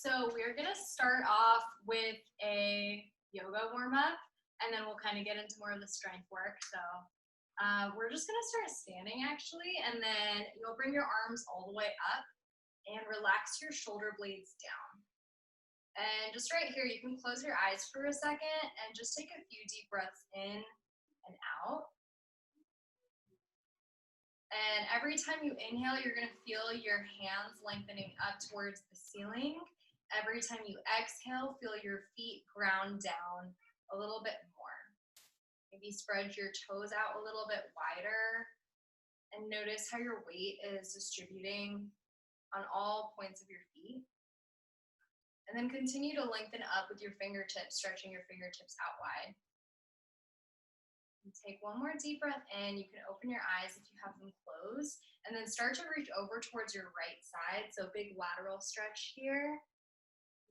so we're gonna start off with a yoga warm-up, and then we'll kind of get into more of the strength work. So we're just gonna start standing actually, and then you'll bring your arms all the way up and relax your shoulder blades down. And just right here, you can close your eyes for a second and just take a few deep breaths in and out. And every time you inhale, you're going to feel your hands lengthening up towards the ceiling. Every time you exhale, feel your feet ground down a little bit more. Maybe spread your toes out a little bit wider and notice how your weight is distributing on all points of your feet. And then continue to lengthen up with your fingertips, stretching your fingertips out wide. And take one more deep breath in. You can open your eyes if you have them closed, and then start to reach over towards your right side. So big lateral stretch here.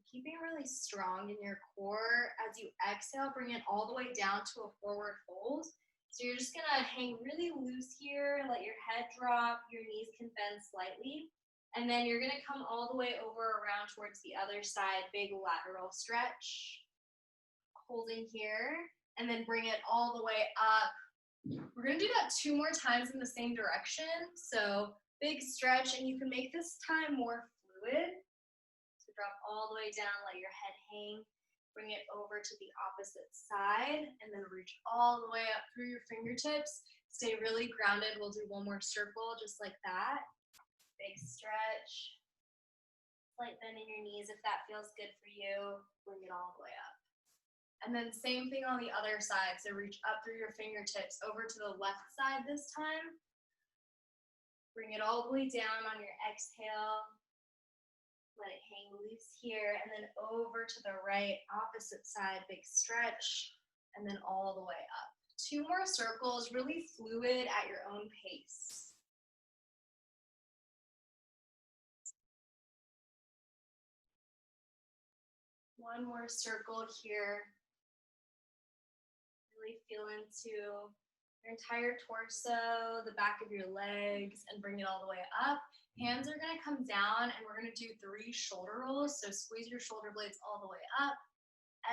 Keeping really strong in your core. As you exhale, bring it all the way down to a forward fold. So you're just gonna hang really loose here, let your head drop, your knees can bend slightly. And then you're gonna come all the way over around towards the other side, big lateral stretch. Holding here. And then bring it all the way up. We're gonna do that 2 more times in the same direction. So big stretch, and you can make this time more fluid. So drop all the way down, let your head hang. Bring it over to the opposite side, and then reach all the way up through your fingertips. Stay really grounded. We'll do 1 more circle, just like that. Big stretch. Slight bend in your knees if that feels good for you. Bring it all the way up. And then same thing on the other side. So reach up through your fingertips over to the left side this time. Bring it all the way down on your exhale. Let it hang loose here. And then over to the right, opposite side, big stretch. And then all the way up. 2 more circles, really fluid at your own pace. One more circle here. Really feel into your entire torso, the back of your legs, and bring it all the way up. Hands are gonna come down, and we're gonna do 3 shoulder rolls. So squeeze your shoulder blades all the way up.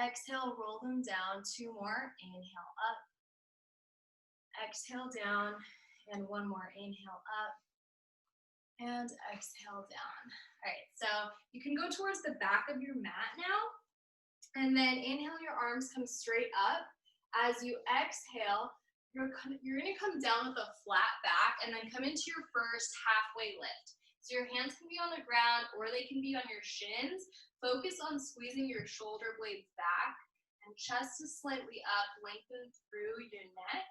Exhale, roll them down. 2 more, inhale up. Exhale down, and 1 more, inhale up. And exhale down. All right, so you can go towards the back of your mat now. And then inhale, your arms come straight up. As you exhale, you're gonna come down with a flat back and then come into your first halfway lift. So your hands can be on the ground or they can be on your shins. Focus on squeezing your shoulder blades back and chest is slightly up, lengthen through your neck.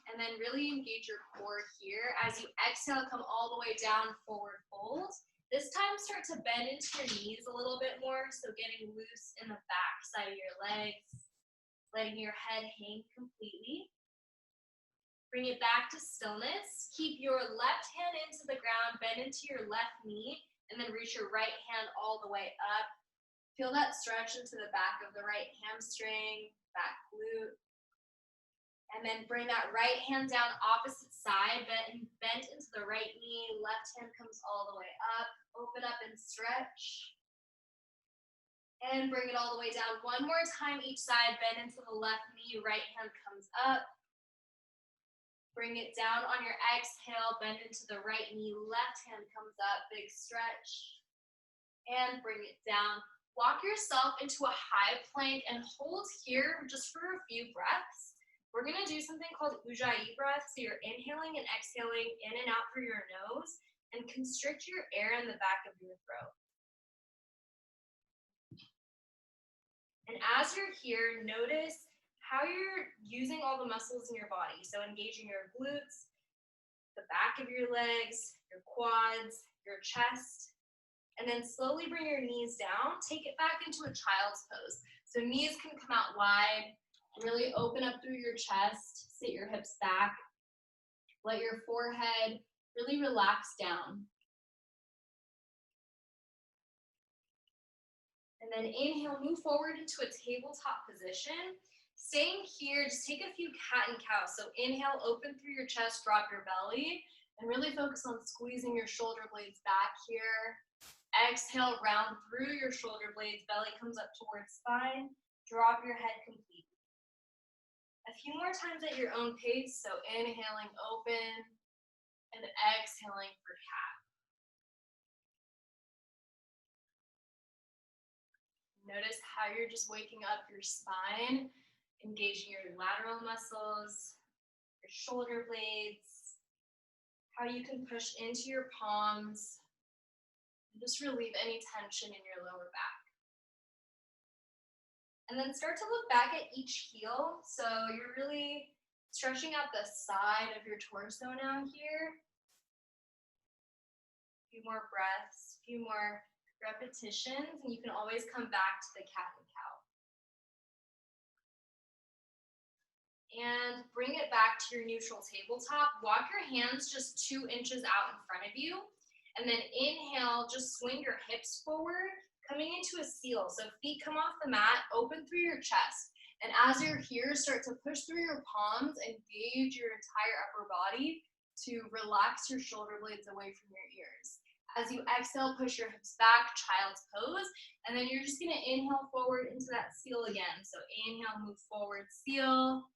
And then really engage your core here. As you exhale, come all the way down, forward fold. This time start to bend into your knees a little bit more, so getting loose in the back side of your legs. Letting your head hang completely. Bring it back to stillness. Keep your left hand into the ground, bend into your left knee, and then reach your right hand all the way up. Feel that stretch into the back of the right hamstring, back glute. And then bring that right hand down opposite side, bend into the right knee, left hand comes all the way up. Open up and stretch. And bring it all the way down. 1 more time each side, bend into the left knee, right hand comes up. Bring it down on your exhale, bend into the right knee, left hand comes up, big stretch. And bring it down. Walk yourself into a high plank and hold here just for a few breaths. We're gonna do something called Ujjayi breath. So you're inhaling and exhaling in and out through your nose and constrict your air in the back of your throat. And as you're here, notice how you're using all the muscles in your body. So engaging your glutes, the back of your legs, your quads, your chest, and then slowly bring your knees down. Take it back into a child's pose. So knees can come out wide, really open up through your chest, sit your hips back, let your forehead really relax down. And then inhale, move forward into a tabletop position. Staying here, just take a few cat and cow. So inhale, open through your chest, drop your belly, and really focus on squeezing your shoulder blades back here. Exhale, round through your shoulder blades, belly comes up towards spine, drop your head completely. A few more times at your own pace, so inhaling open and exhaling for cat. Notice how you're just waking up your spine, engaging your lateral muscles, your shoulder blades, how you can push into your palms, and just relieve any tension in your lower back. And then start to look back at each heel. So you're really stretching out the side of your torso now here. A few more breaths, a few more repetitions, and you can always come back to the cat and cow. And bring it back to your neutral tabletop. Walk your hands just 2 inches out in front of you. And then inhale, just swing your hips forward, coming into a seal. So feet come off the mat, open through your chest. And as you're here, start to push through your palms, engage your entire upper body to relax your shoulder blades away from your ears. As you exhale, push your hips back, child's pose. And then you're just gonna inhale forward into that seal again. So inhale, move forward, seal.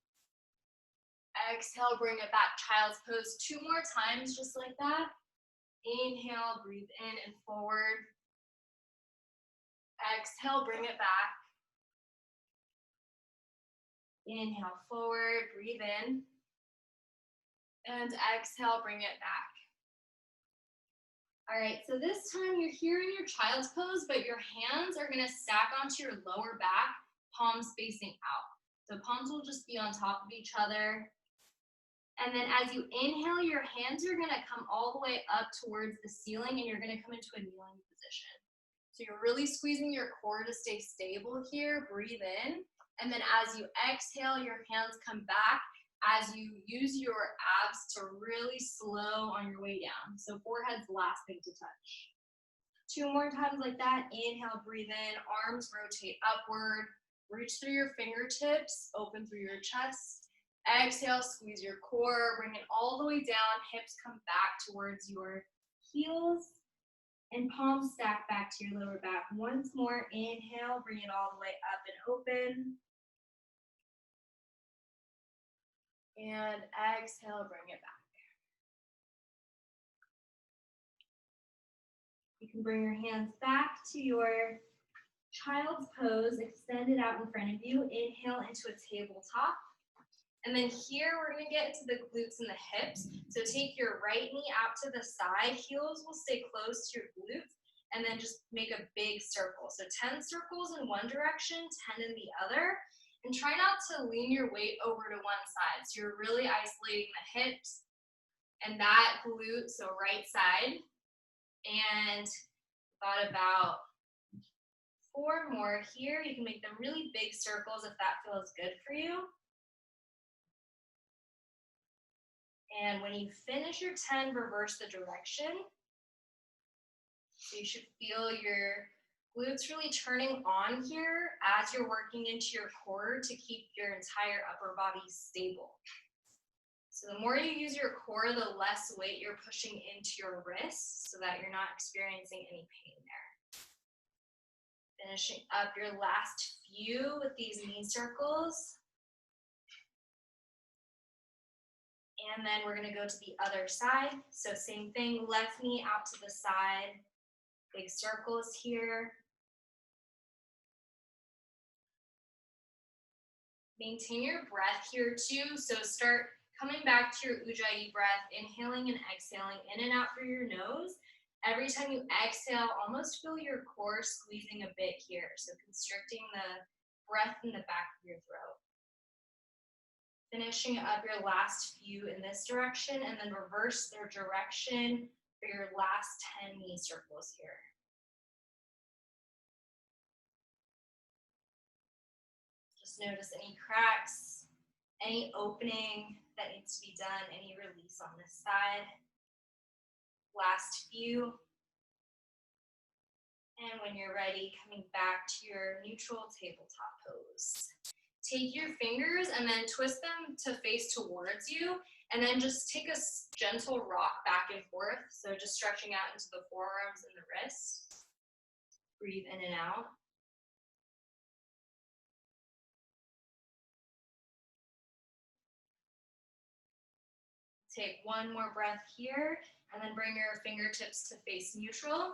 Exhale, bring it back, child's pose 2 more times, just like that. Inhale, breathe in and forward. Exhale, bring it back. Inhale, forward, breathe in. And exhale, bring it back. All right, so this time you're here in your child's pose, but your hands are gonna stack onto your lower back, palms facing out. So palms will just be on top of each other. And then as you inhale, your hands are gonna come all the way up towards the ceiling and you're gonna come into a kneeling position. So you're really squeezing your core to stay stable here, breathe in. And then as you exhale, your hands come back as you use your abs to really slow on your way down. So forehead's last thing to touch. 2 more times like that. Inhale, breathe in, arms rotate upward, reach through your fingertips, open through your chest. Exhale, squeeze your core, bring it all the way down, hips come back towards your heels, and palms stack back to your lower back. Once more, inhale, bring it all the way up and open. And exhale, bring it back. You can bring your hands back to your child's pose, extend it out in front of you. Inhale into a tabletop. And then here we're gonna get into the glutes and the hips. So take your right knee out to the side, heels will stay close to your glutes, and then just make a big circle. So 10 circles in one direction, 10 in the other. And try not to lean your weight over to one side. So you're really isolating the hips and that glute, so right side. And got about 4 more here. You can make them really big circles if that feels good for you. And when you finish your 10, reverse the direction. So you should feel your glutes really turning on here as you're working into your core to keep your entire upper body stable. So the more you use your core, the less weight you're pushing into your wrists so that you're not experiencing any pain there. Finishing up your last few with these knee circles. And then we're gonna go to the other side. So same thing, left knee out to the side, big circles here. Maintain your breath here too. So start coming back to your Ujjayi breath, inhaling and exhaling in and out through your nose. Every time you exhale, almost feel your core squeezing a bit here. So constricting the breath in the back of your throat. Finishing up your last few in this direction and then reverse their direction for your last 10 knee circles here. Just notice any cracks, any opening that needs to be done, any release on this side. Last few. And when you're ready, coming back to your neutral tabletop pose. Take your fingers and then twist them to face towards you And then just take a gentle rock back and forth. So just stretching out into the forearms and the wrists. Breathe in and out. Take one more breath here, and then bring your fingertips to face neutral.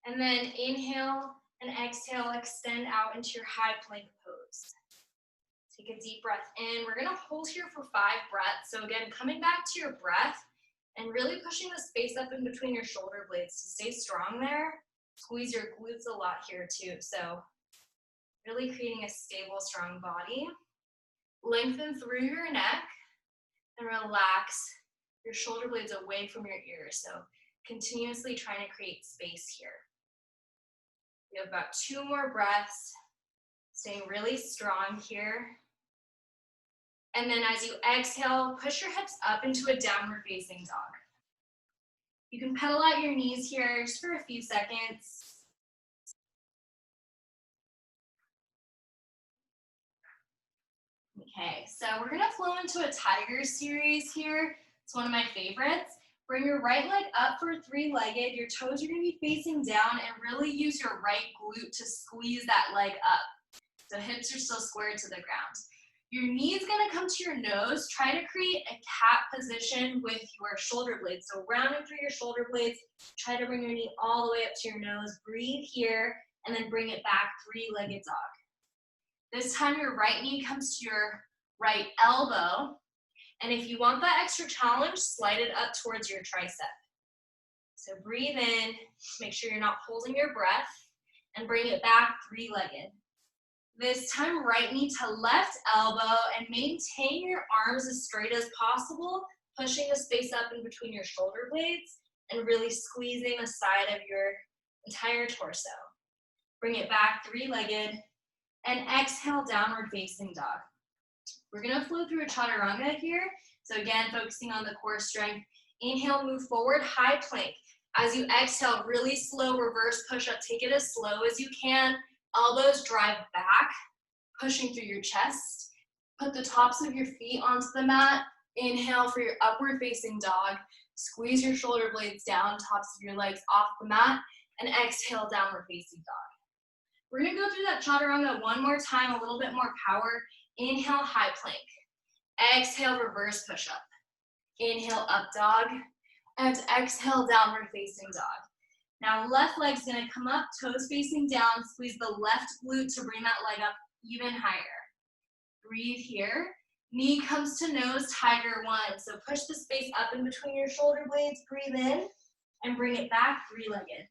And then inhale and exhale, extend out into your high plank pose. Take a deep breath in. We're gonna hold here for 5 breaths. So again, coming back to your breath and really pushing the space up in between your shoulder blades to stay strong there. Squeeze your glutes a lot here too. So really creating a stable, strong body. Lengthen through your neck and relax your shoulder blades away from your ears. So continuously trying to create space here. We have about 2 more breaths, staying really strong here. And then as you exhale, push your hips up into a downward facing dog. You can pedal out your knees here just for a few seconds. Okay, so we're gonna flow into a tiger series here. It's one of my favorites. Bring your right leg up for 3-legged. Your toes are gonna be facing down and really use your right glute to squeeze that leg up. So hips are still squared to the ground. Your knee's gonna come to your nose. Try to create a cat position with your shoulder blades. So rounding through your shoulder blades, try to bring your knee all the way up to your nose. Breathe here, and then bring it back, 3-legged dog. This time your right knee comes to your right elbow. And if you want that extra challenge, slide it up towards your tricep. So breathe in, make sure you're not holding your breath, and bring it back, 3-legged. This time, right knee to left elbow, and maintain your arms as straight as possible, pushing the space up in between your shoulder blades, and really squeezing the side of your entire torso. Bring it back, 3-legged, and exhale, downward facing dog. We're gonna flow through a chaturanga here. So again, focusing on the core strength. Inhale, move forward, high plank. As you exhale, really slow reverse push-up. Take it as slow as you can. Elbows drive back, pushing through your chest. Put the tops of your feet onto the mat. Inhale for your upward facing dog. Squeeze your shoulder blades down, tops of your legs off the mat, and exhale, downward facing dog. We're gonna go through that chaturanga one more time, a little bit more power. Inhale, high plank. Exhale, reverse push-up. Inhale, up dog. And exhale, downward facing dog. Now left leg's gonna come up, toes facing down, squeeze the left glute to bring that leg up even higher. Breathe here. Knee comes to nose, tiger 1. So push the space up in between your shoulder blades, breathe in, and bring it back, 3-legged.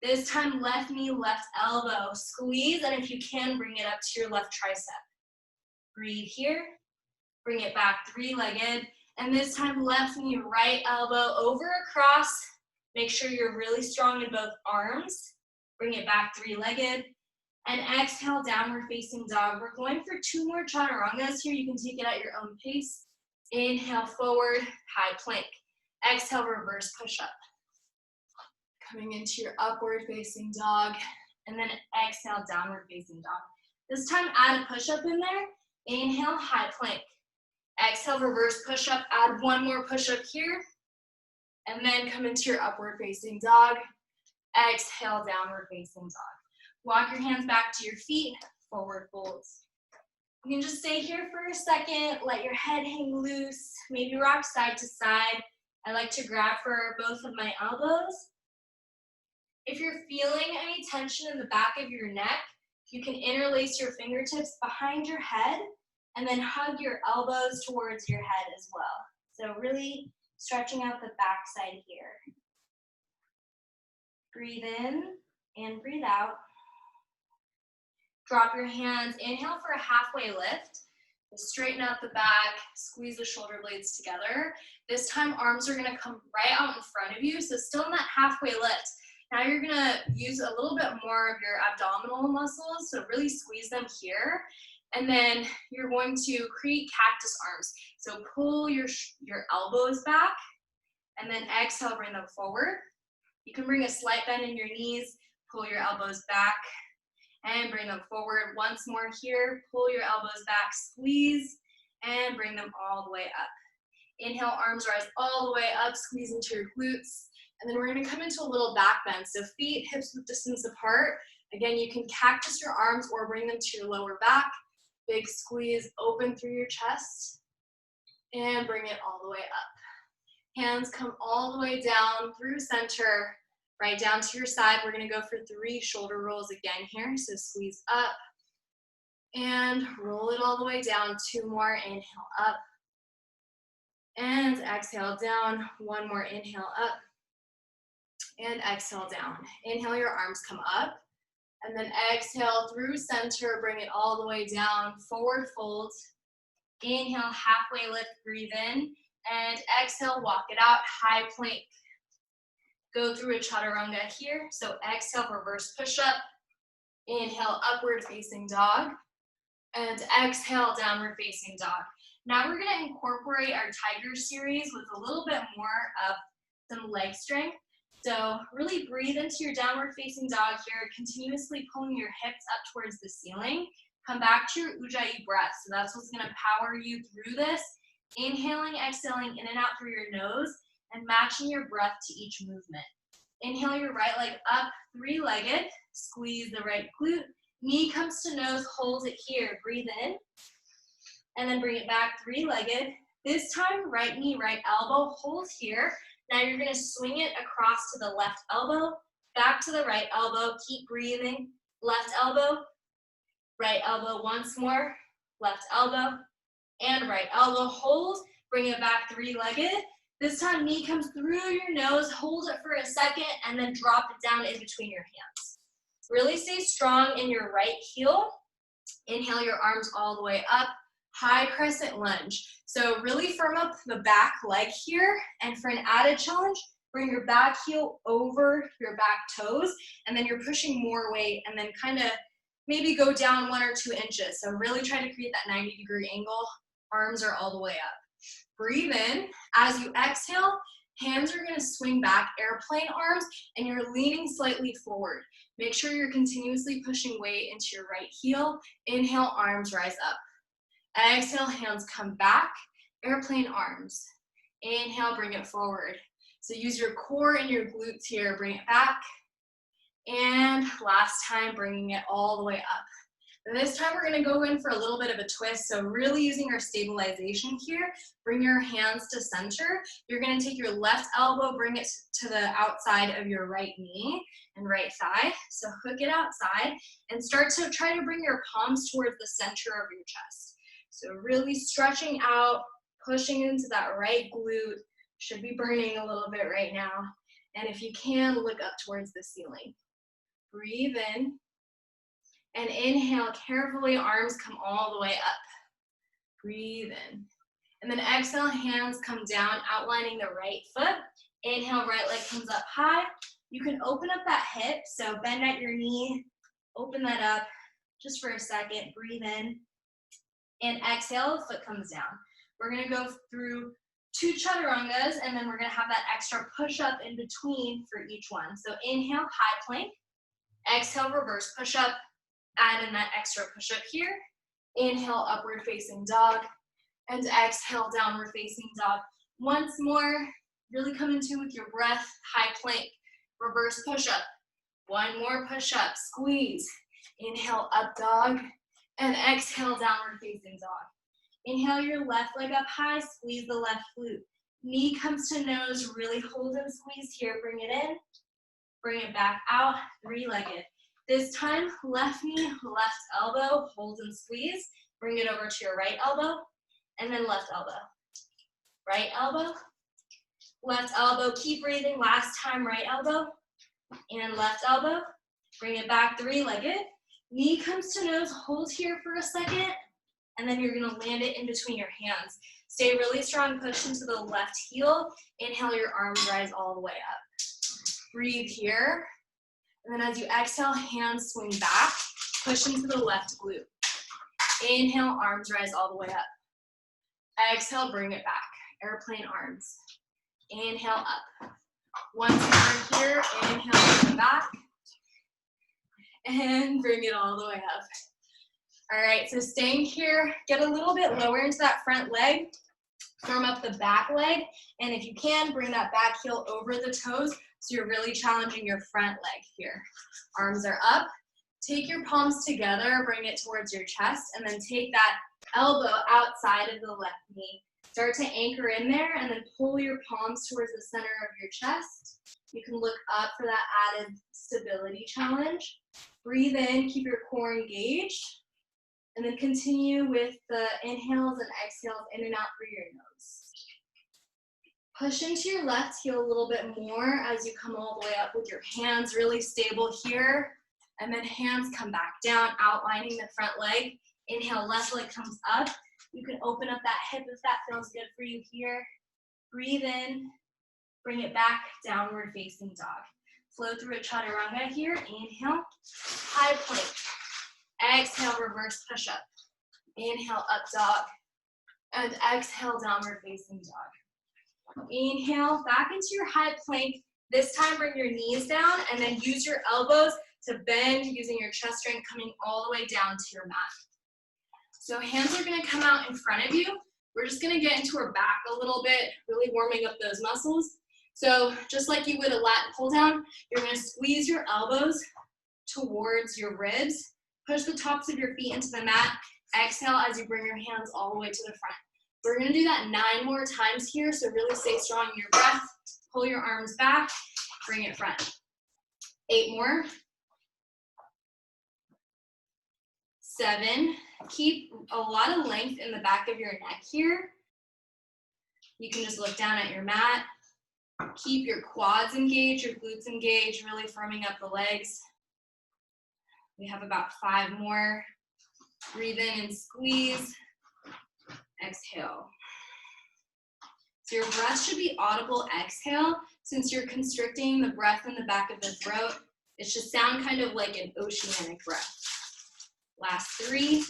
This time, left knee, left elbow. Squeeze, and if you can, bring it up to your left tricep. Breathe here, bring it back, 3-legged. And this time, left knee, right elbow, over across. Make sure you're really strong in both arms. Bring it back, 3-legged. And exhale, downward facing dog. We're going for 2 more chaturangas here. You can take it at your own pace. Inhale, forward, high plank. Exhale, reverse push-up. Coming into your upward facing dog. And then exhale, downward facing dog. This time, add a push-up in there. Inhale, high plank. Exhale, reverse push-up. Add 1 more push-up here. And then come into your upward facing dog. Exhale, downward facing dog. Walk your hands back to your feet, forward folds. You can just stay here for a second, let your head hang loose, maybe rock side to side. I like to grab for both of my elbows. If you're feeling any tension in the back of your neck, you can interlace your fingertips behind your head and then hug your elbows towards your head as well. So really stretching out the back side here. Breathe in and breathe out. Drop your hands, inhale for a halfway lift. Straighten out the back, squeeze the shoulder blades together. This time, arms are gonna come right out in front of you, so still in that halfway lift. Now you're gonna use a little bit more of your abdominal muscles, so really squeeze them here. And then you're going to create cactus arms. So pull your elbows back, and then exhale, bring them forward. You can bring a slight bend in your knees, pull your elbows back, and bring them forward. Once more here, pull your elbows back, squeeze, and bring them all the way up. Inhale, arms rise all the way up, squeeze into your glutes. And then we're gonna come into a little back bend. So feet, hips width distance apart. Again, you can cactus your arms or bring them to your lower back. Big squeeze, open through your chest. And bring it all the way up. Hands come all the way down through center, right down to your side. We're gonna go for 3 shoulder rolls again here. So squeeze up and roll it all the way down. 2 more, inhale up. And exhale down. 1 more, inhale up. And exhale down. Inhale, your arms come up. And then exhale through center, bring it all the way down. Forward fold. Inhale, halfway lift, breathe in. And exhale, walk it out, high plank. Go through a chaturanga here. So exhale, reverse push-up. Inhale, upward facing dog. And exhale, downward facing dog. Now we're gonna incorporate our tiger series with a little bit more of some leg strength. So really breathe into your downward facing dog here, continuously pulling your hips up towards the ceiling. Come back to your Ujjayi breath. So that's what's gonna power you through this. Inhaling, exhaling in and out through your nose and matching your breath to each movement. Inhale your right leg up, 3-legged. Squeeze the right glute. Knee comes to nose, hold it here. Breathe in. And then bring it back, 3-legged. This time, right knee, right elbow, hold here. Now you're gonna swing it across to the left elbow, back to the right elbow. Keep breathing. Left elbow, right elbow once more. Left elbow and right elbow. Hold, bring it back, 3-legged. This time, knee comes through your nose, hold it for a second, and then drop it down in between your hands. Really stay strong in your right heel. Inhale your arms all the way up. High crescent lunge. So really firm up the back leg here. And for an added challenge, bring your back heel over your back toes. And then you're pushing more weight and then kind of maybe go down 1 or 2 inches. So really try to create that 90-degree angle. Arms are all the way up. Breathe in. As you exhale, hands are going to swing back, airplane arms, and you're leaning slightly forward. Make sure you're continuously pushing weight into your right heel. Inhale, arms rise up. Exhale, hands come back, airplane arms. Inhale, bring it forward. So use your core and your glutes here, bring it back. And last time, bringing it all the way up. And this time we're gonna go in for a little bit of a twist. So really using our stabilization here, bring your hands to center. You're gonna take your left elbow, bring it to the outside of your right knee and right thigh. So hook it outside and start to try to bring your palms towards the center of your chest. So really stretching out, pushing into that right glute. Should be burning a little bit right now. And if you can, look up towards the ceiling. Breathe in. And inhale, carefully, arms come all the way up. Breathe in. And then exhale, hands come down, outlining the right foot. Inhale, right leg comes up high. You can open up that hip, so bend at your knee, open that up just for a second. Breathe in. And exhale, the foot comes down. We're gonna go through 2 chaturangas, and then we're gonna have that extra push-up in between for each one. So inhale, high plank. Exhale, reverse push-up. Add in that extra push-up here. Inhale, upward facing dog. And exhale, downward facing dog. Once more, really come in tune with your breath. High plank, reverse push-up. 1 more push-up, squeeze. Inhale, up dog. And exhale, downward facing dog. Inhale your left leg up high, squeeze the left glute. Knee comes to nose, really hold and squeeze here. Bring it in, bring it back out, 3-legged. This time, left knee, left elbow, hold and squeeze. Bring it over to your right elbow, and then left elbow. Right elbow, left elbow. Keep breathing. Last time, right elbow and left elbow. Bring it back, 3-legged. Knee comes to nose, hold here for a second, and then you're gonna land it in between your hands. Stay really strong, push into the left heel. Inhale, your arms rise all the way up. Breathe here. And then as you exhale, hands swing back, push into the left glute. Inhale, arms rise all the way up. Exhale, bring it back. Airplane arms. Inhale, up. Once more here, inhale, bring it back. And bring it all the way up. All right, so staying here, get a little bit lower into that front leg. Firm up the back leg, and if you can, bring that back heel over the toes, so you're really challenging your front leg here. Arms are up. Take your palms together, bring it towards your chest, and then take that elbow outside of the left knee. Start to anchor in there, and then pull your palms towards the center of your chest. You can look up for that added stability challenge. Breathe in, keep your core engaged, and then continue with the inhales and exhales in and out through your nose. Push into your left heel a little bit more as you come all the way up with your hands really stable here. And then hands come back down, outlining the front leg. Inhale, left leg comes up. You can open up that hip if that feels good for you here. Breathe in, bring it back, downward facing dog. Flow through a chaturanga here. Inhale, high plank. Exhale, reverse push up. Inhale, up dog. And exhale, downward facing dog. Inhale, back into your high plank. This time, bring your knees down and then use your elbows to bend using your chest strength, coming all the way down to your mat. So hands are gonna come out in front of you. We're just gonna get into our back a little bit, really warming up those muscles. So just like you would a lat pull down, you're gonna squeeze your elbows towards your ribs. Push the tops of your feet into the mat. Exhale as you bring your hands all the way to the front. We're gonna do that 9 more times here, so really stay strong in your breath. Pull your arms back, bring it front. 8 more. 7. Keep a lot of length in the back of your neck here. You can just look down at your mat. Keep your quads engaged, your glutes engaged, really firming up the legs. We have about 5 more. Breathe in and squeeze. Exhale. So your breath should be audible exhale. Since you're constricting the breath in the back of the throat, it should sound kind of like an oceanic breath. Last 3.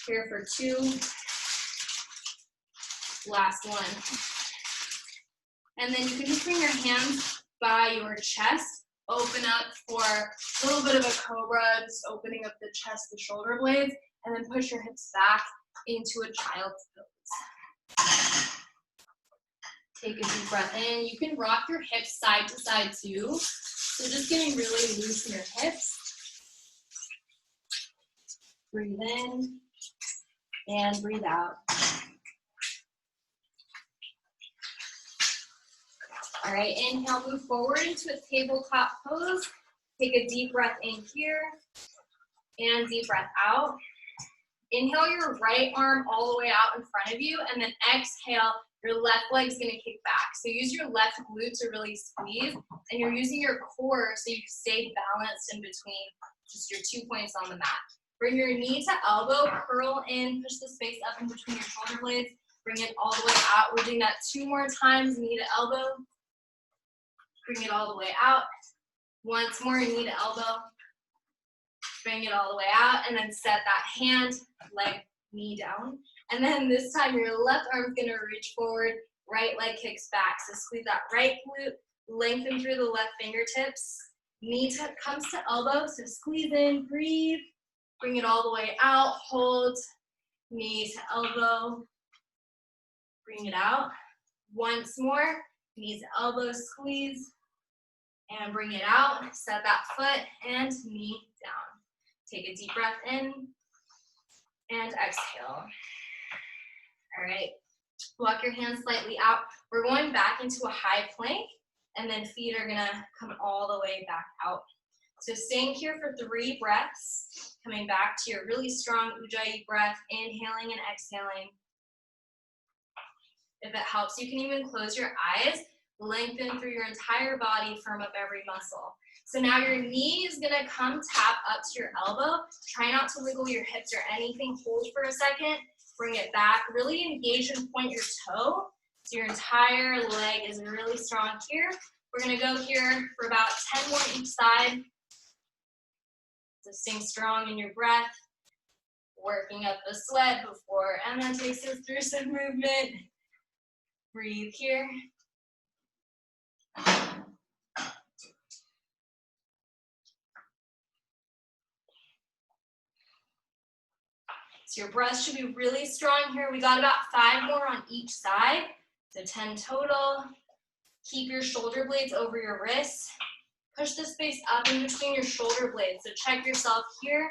Here for 2. Last 1. And then you can just bring your hands by your chest, open up for a little bit of a cobra, just opening up the chest, the shoulder blades, and then push your hips back into a child's pose. Take a deep breath in. You can rock your hips side to side too. So just getting really loose in your hips. Breathe in and breathe out. All right, inhale, move forward into a tabletop pose. Take a deep breath in here and deep breath out. Inhale your right arm all the way out in front of you, and then exhale, your left leg's gonna kick back. So use your left glute to really squeeze, and you're using your core so you stay balanced in between just your 2 points on the mat. Bring your knee to elbow, curl in, push the space up in between your shoulder blades, bring it all the way out. We're doing that 2 more times, knee to elbow. Bring it all the way out. Once more, knee to elbow. Bring it all the way out, and then set that hand, leg, knee down. And then this time, your left arm's gonna reach forward, right leg kicks back. So squeeze that right glute, lengthen through the left fingertips. Knee comes to elbow, so squeeze in, breathe. Bring it all the way out, hold, knee to elbow. Bring it out. Once more, knee to elbow, squeeze. And bring it out, set that foot and knee down. Take a deep breath in and exhale. All right, walk your hands slightly out. We're going back into a high plank, and then feet are gonna come all the way back out. So staying here for 3 breaths, coming back to your really strong Ujjayi breath, inhaling and exhaling. If it helps, you can even close your eyes. Lengthen through your entire body, firm up every muscle. So now your knee is gonna come tap up to your elbow. Try not to wiggle your hips or anything. Hold for a second, bring it back. Really engage and point your toe. So your entire leg is really strong here. We're gonna go here for about 10 more each side. So staying strong in your breath, working up the sweat before Emma takes us through some movement. Breathe here. So your breath should be really strong here. We got about 5 more on each side, so 10 total. Keep your shoulder blades over your wrists. Push the space up in between your shoulder blades. So check yourself here.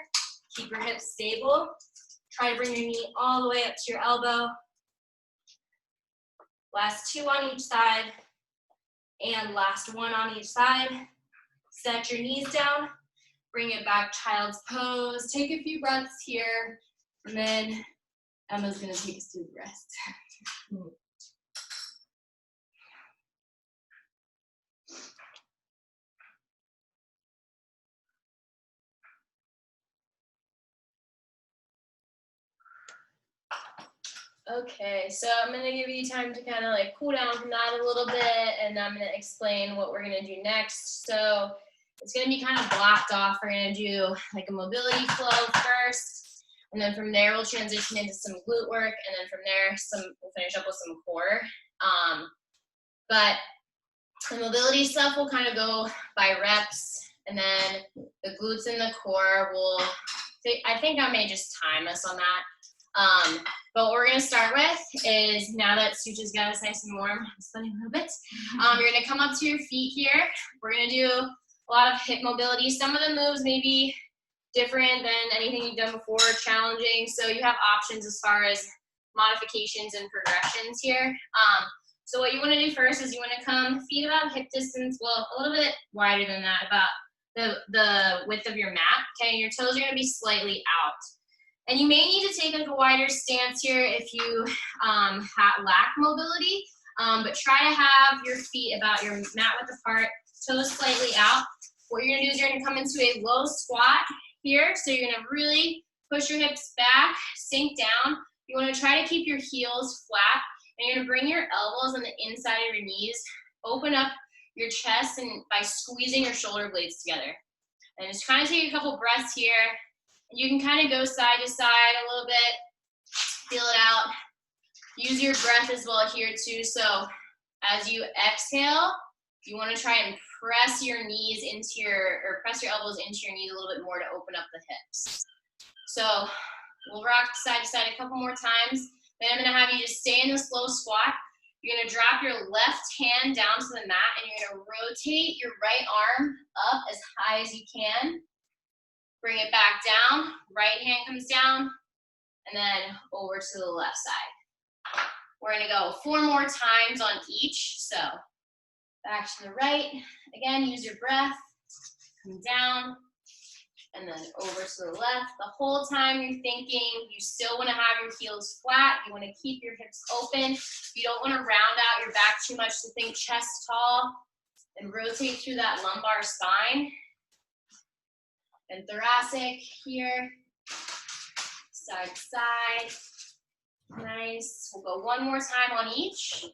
Keep your hips stable. Try to bring your knee all the way up to your elbow. Last 2 on each side. And last 1 on each side. Set your knees down. Bring it back, child's pose. Take a few breaths here. And then Emma's gonna take us through the rest. Okay, so I'm gonna give you time to kind of like cool down from that a little bit, and I'm gonna explain what we're gonna do next. So it's gonna be kind of blocked off. We're gonna do like a mobility flow first, and then from there we'll transition into some glute work, and then from there we'll finish up with some core. But the mobility stuff will kind of go by reps, and then the glutes and the core I think I may just time us on that. But what we're gonna start with is, now that Sucha's got us nice and warm, I'm sweating a little bit. You're gonna come up to your feet here. We're gonna do a lot of hip mobility. Some of the moves may be different than anything you've done before, challenging. So you have options as far as modifications and progressions here. So what you wanna do first is you wanna come feet about hip distance, well, a little bit wider than that, about the width of your mat, okay? Your toes are gonna be slightly out. And you may need to take like a wider stance here if you lack mobility, but try to have your feet about your mat width apart, toes slightly out. What you're gonna do is you're gonna come into a low squat here. So you're gonna really push your hips back, sink down. You wanna try to keep your heels flat, and you're gonna bring your elbows on the inside of your knees, open up your chest, and by squeezing your shoulder blades together. And just kind of take a couple breaths here. You can kind of go side to side a little bit, feel it out. Use your breath as well here too. So as you exhale, you want to try and press your knees press your elbows into your knees a little bit more to open up the hips. So we'll rock side to side a couple more times. Then I'm going to have you just stay in this low squat. You're going to drop your left hand down to the mat, and you're going to rotate your right arm up as high as you can. Bring it back down, right hand comes down, and then over to the left side. We're gonna go 4 more times on each. So back to the right. Again, use your breath, come down, and then over to the left. The whole time you're thinking, you still wanna have your heels flat, you wanna keep your hips open. You don't wanna round out your back too much to think chest tall, and rotate through that lumbar spine. And thoracic here, side to side. Nice. We'll go 1 more time on each.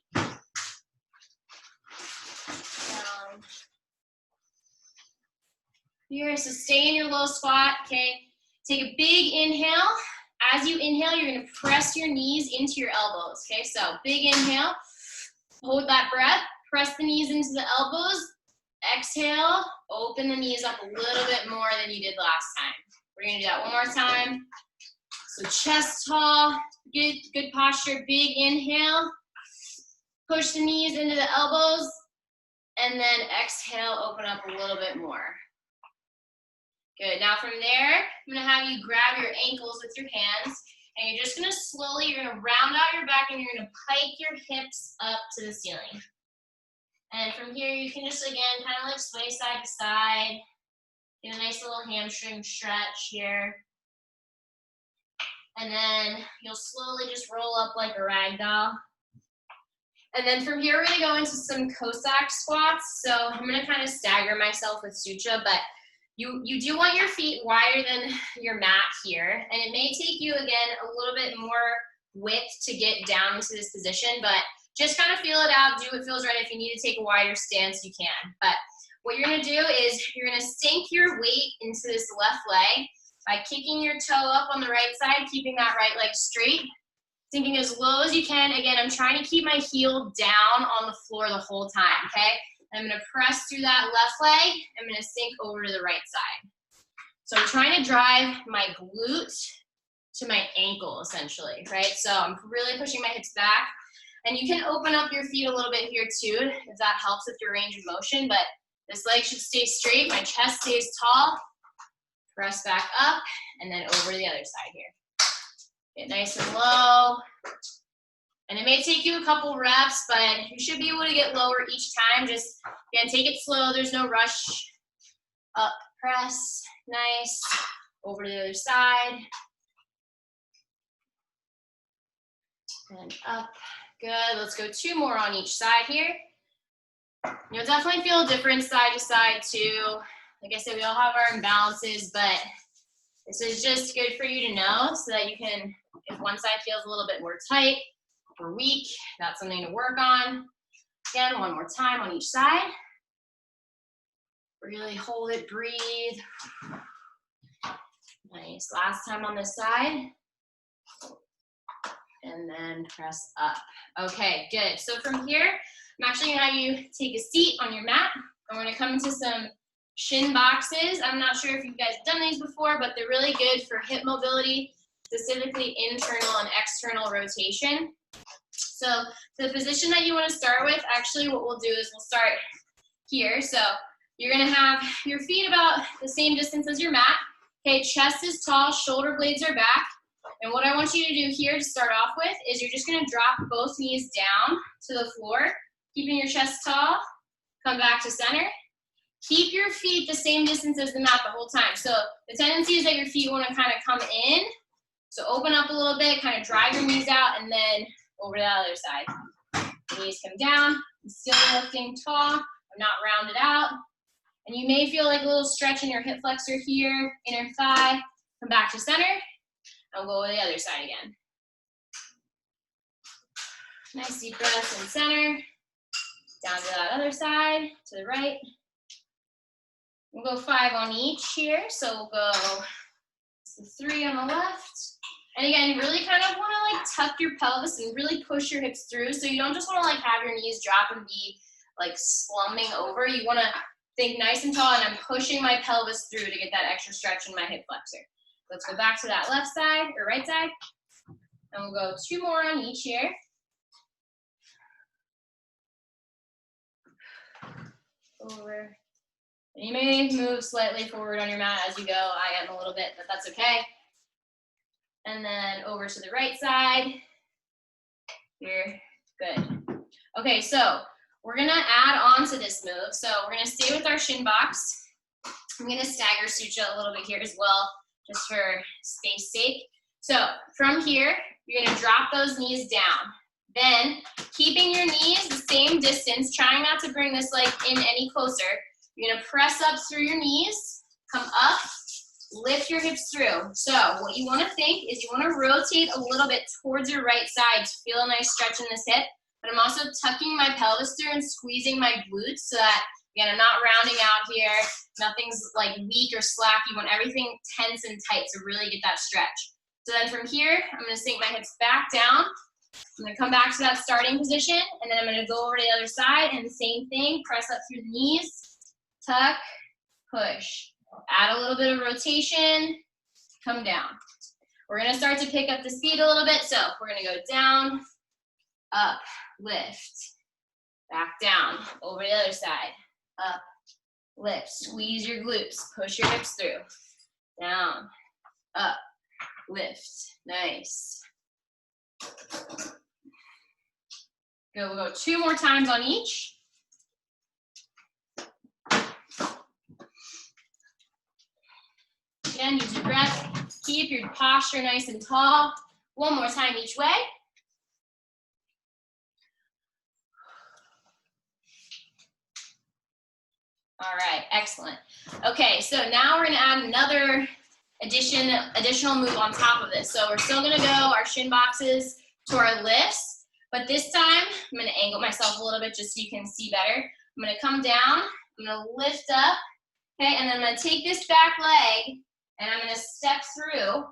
Down. Here, so stay in your low squat, okay? Take a big inhale. As you inhale, you're gonna press your knees into your elbows, okay? So big inhale, hold that breath, press the knees into the elbows. Exhale, open the knees up a little bit more than you did last time. We're gonna do that 1 more time. So chest tall, good posture, big inhale. Push the knees into the elbows, and then exhale, open up a little bit more. Good, now from there, I'm gonna have you grab your ankles with your hands, and you're just gonna you're gonna round out your back, and you're gonna pike your hips up to the ceiling. And from here, you can just, again, kind of like sway side to side. Get a nice little hamstring stretch here. And then you'll slowly just roll up like a rag doll. And then from here, we're gonna go into some Cossack squats. So I'm gonna kind of stagger myself with Sucha, but you do want your feet wider than your mat here. And it may take you, again, a little bit more width to get down into this position, but just kind of feel it out, do what feels right. If you need to take a wider stance, you can. But what you're gonna do is you're gonna sink your weight into this left leg by kicking your toe up on the right side, keeping that right leg straight, sinking as low as you can. Again, I'm trying to keep my heel down on the floor the whole time, okay? I'm gonna press through that left leg. I'm gonna sink over to the right side. So I'm trying to drive my glute to my ankle essentially, right? So I'm really pushing my hips back. And you can open up your feet a little bit here too, if that helps with your range of motion, but this leg should stay straight, my chest stays tall. Press back up, and then over to the other side here. Get nice and low. And it may take you a couple reps, but you should be able to get lower each time. Just, again, take it slow. There's no rush. Up, press, nice. Over to the other side. And up, good. Let's go 2 more on each side here. You'll definitely feel a difference side to side too. Like I said, we all have our imbalances, but this is just good for you to know so that you can, if one side feels a little bit more tight or weak, that's something to work on. Again, 1 more time on each side. Really hold it, breathe. Nice, last time on this side. And then press up. Okay, good. So from here, I'm actually gonna have you take a seat on your mat. I'm gonna come into some shin boxes. I'm not sure if you guys have done these before, but they're really good for hip mobility, specifically internal and external rotation. So the position that you wanna start with, actually what we'll do is we'll start here. So you're gonna have your feet about the same distance as your mat. Okay, chest is tall, shoulder blades are back. And what I want you to do here to start off with is you're just gonna drop both knees down to the floor, keeping your chest tall, come back to center. Keep your feet the same distance as the mat the whole time. So the tendency is that your feet wanna kind of come in. So open up a little bit, kind of drive your knees out, and then over to the other side. The knees come down, I'm still lifting tall, I'm not rounded out. And you may feel like a little stretch in your hip flexor here, inner thigh, come back to center. I'll go to the other side again. Nice deep breath in center. Down to that other side, to the right. We'll go 5 on each here. So we'll go 3 on the left. And again, you really kind of want to like tuck your pelvis and really push your hips through. So you don't just want to like have your knees drop and be like slumping over. You want to think nice and tall, and I'm pushing my pelvis through to get that extra stretch in my hip flexor. Let's go back to that left side or right side. And we'll go 2 more on each here. Over. And you may move slightly forward on your mat as you go. I am a little bit, but that's okay. And then over to the right side. Here, good. Okay, so we're gonna add on to this move. So we're gonna stay with our shin box. I'm gonna stagger suture a little bit here as well, just for space sake. So from here, you're gonna drop those knees down. Then, keeping your knees the same distance, trying not to bring this leg in any closer, you're gonna press up through your knees, come up, lift your hips through. So what you wanna think is you wanna rotate a little bit towards your right side to feel a nice stretch in this hip, but I'm also tucking my pelvis through and squeezing my glutes so that, again, I'm not rounding out here, nothing's like weak or slack. You want everything tense and tight to really get that stretch. So then from here, I'm gonna sink my hips back down. I'm gonna come back to that starting position, and then I'm gonna go over to the other side, and the same thing, press up through the knees, tuck, push. Add a little bit of rotation, come down. We're gonna start to pick up the speed a little bit, so we're gonna go down, up, lift, back down, over to the other side, up, lift, squeeze your glutes, push your hips through, down, up, lift, nice. We'll go 2 more times on each. Again, use your breath, keep your posture nice and tall. 1 more time each way. All right, excellent. Okay, so now we're gonna add another additional move on top of this. So we're still gonna go our shin boxes to our lifts, but this time I'm gonna angle myself a little bit just so you can see better. I'm gonna come down, I'm gonna lift up, okay, and then I'm gonna take this back leg and I'm gonna step through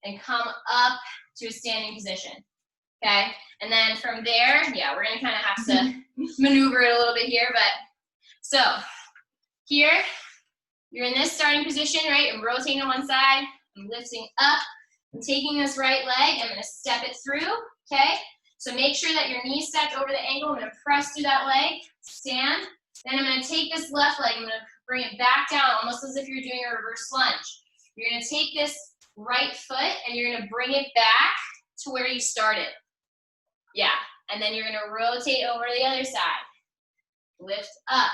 and come up to a standing position, okay? And then from there, yeah, we're gonna kind of have to maneuver it a little bit here, but so here, you're in this starting position, right? I'm rotating to one side, I'm lifting up, I'm taking this right leg, I'm gonna step it through, okay? So make sure that your knee's stacked over the ankle. I'm gonna press through that leg, stand. Then I'm gonna take this left leg, I'm gonna bring it back down, almost as if you're doing a reverse lunge. You're gonna take this right foot and you're gonna bring it back to where you started. Yeah, and then you're gonna rotate over to the other side. Lift up,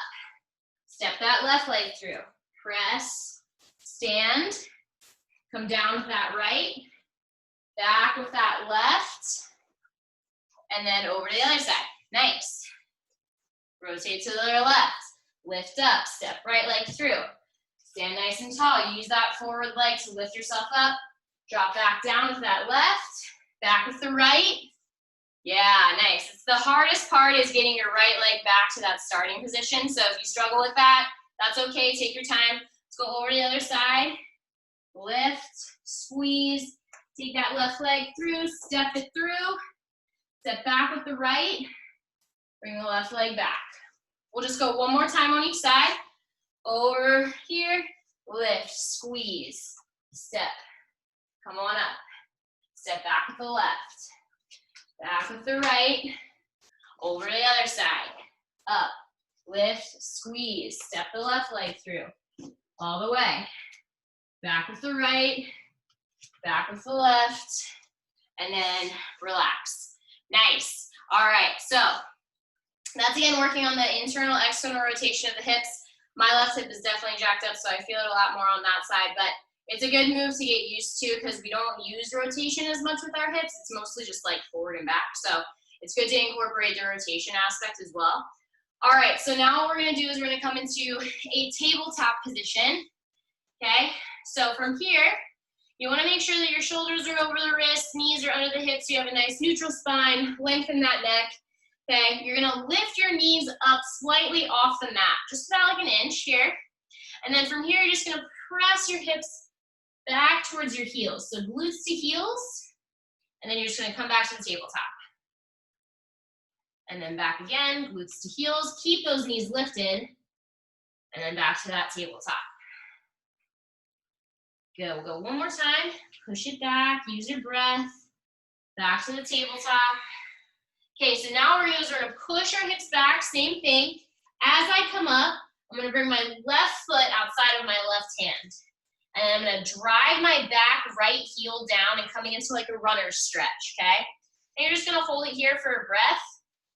step that left leg through. Press, stand, come down with that right, back with that left, and then over to the other side. Nice. Rotate to the other left. Lift up, step right leg through. Stand nice and tall. Use that forward leg to lift yourself up. Drop back down with that left, back with the right. Yeah, nice. It's the hardest part is getting your right leg back to that starting position. So if you struggle with that, that's okay. Take your time. Let's go over to the other side. Lift, squeeze. Take that left leg through, step it through. Step back with the right. Bring the left leg back. We'll just go one more time on each side. Over here, lift, squeeze, step. Come on up. Step back with the left. Back with the right. Over to the other side. Up, lift, squeeze. Step the left leg through. All the way. Back with the right. Back with the left. And then relax. Nice. All right, so that's again working on the internal, external rotation of the hips. My left hip is definitely jacked up, so I feel it a lot more on that side, but it's a good move to get used to because we don't use rotation as much with our hips. It's mostly just like forward and back, so it's good to incorporate the rotation aspect as well. All right, so now what we're gonna do is we're gonna come into a tabletop position, okay? So from here, you wanna make sure that your shoulders are over the wrists, knees are under the hips, you have a nice neutral spine, lengthen that neck. Okay, you're gonna lift your knees up slightly off the mat, just about like an inch here. And then from here, you're just gonna press your hips back towards your heels. So glutes to heels, and then you're just gonna come back to the tabletop. And then back again, glutes to heels. Keep those knees lifted, and then back to that tabletop. Good, we'll go one more time. Push it back, use your breath. Back to the tabletop. Okay, so now we're gonna push our hips back, same thing. As I come up, I'm gonna bring my left foot outside of my left hand. And I'm gonna drive my back right heel down and coming into like a runner's stretch, okay? And you're just gonna hold it here for a breath.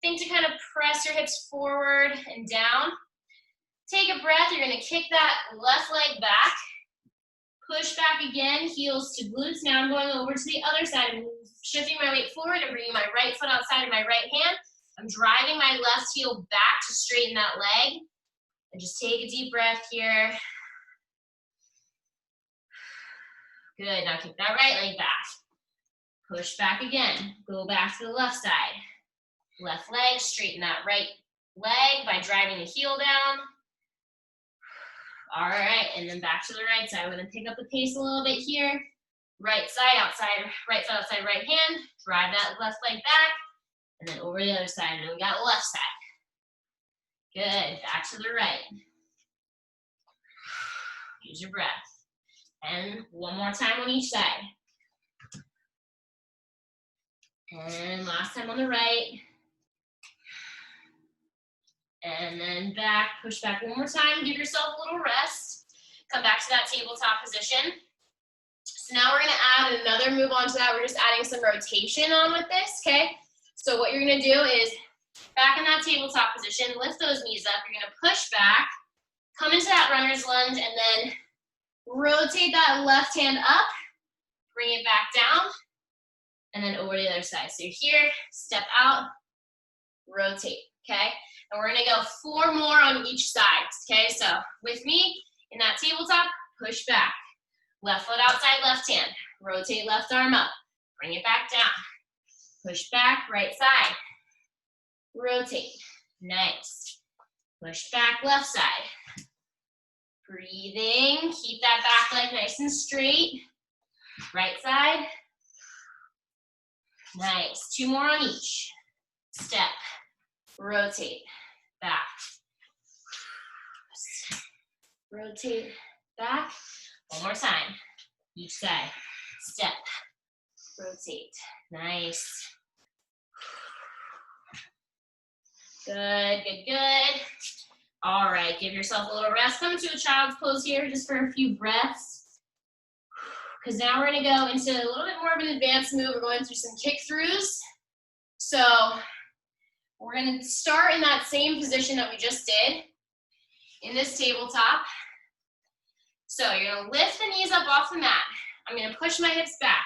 Think to kind of press your hips forward and down. Take a breath, you're gonna kick that left leg back. Push back again, heels to glutes. Now I'm going over to the other side and shifting my weight forward and bringing my right foot outside of my right hand. I'm driving my left heel back to straighten that leg. And just take a deep breath here. Good, now kick that right leg back. Push back again, go back to the left side. Left leg, straighten that right leg by driving the heel down. All right, and then back to the right side. We're gonna pick up the pace a little bit here. Right side, outside, right foot outside right hand. Drive that left leg back, and then over the other side. And then we got left side. Good, back to the right. Use your breath. And one more time on each side. And last time on the right. And then back, push back one more time, give yourself a little rest. Come back to that tabletop position. So now we're gonna add another move onto that. We're just adding some rotation on with this, okay? So what you're gonna do is, back in that tabletop position, lift those knees up. You're gonna push back, come into that runner's lunge, and then rotate that left hand up, bring it back down, and then over to the other side. So you're here, step out, rotate, okay? And we're gonna go 4 more on each side, okay? So with me, in that tabletop, push back. Left foot outside, left hand. Rotate left arm up. Bring it back down. Push back, right side. Rotate. Nice. Push back, left side. Breathing. Keep that back leg nice and straight. Right side. Nice. 2 more on each. Step. Rotate. Back. Rotate back. One more time. Each side. Step. rotate. Nice. Good, good, good. All right, give yourself a little rest. Come into a child's pose here just for a few breaths. Because now we're gonna go into a little bit more of an advanced move. We're going through some kick throughs. So we're gonna start in that same position that we just did in this tabletop. So you're gonna lift the knees up off the mat. I'm gonna push my hips back.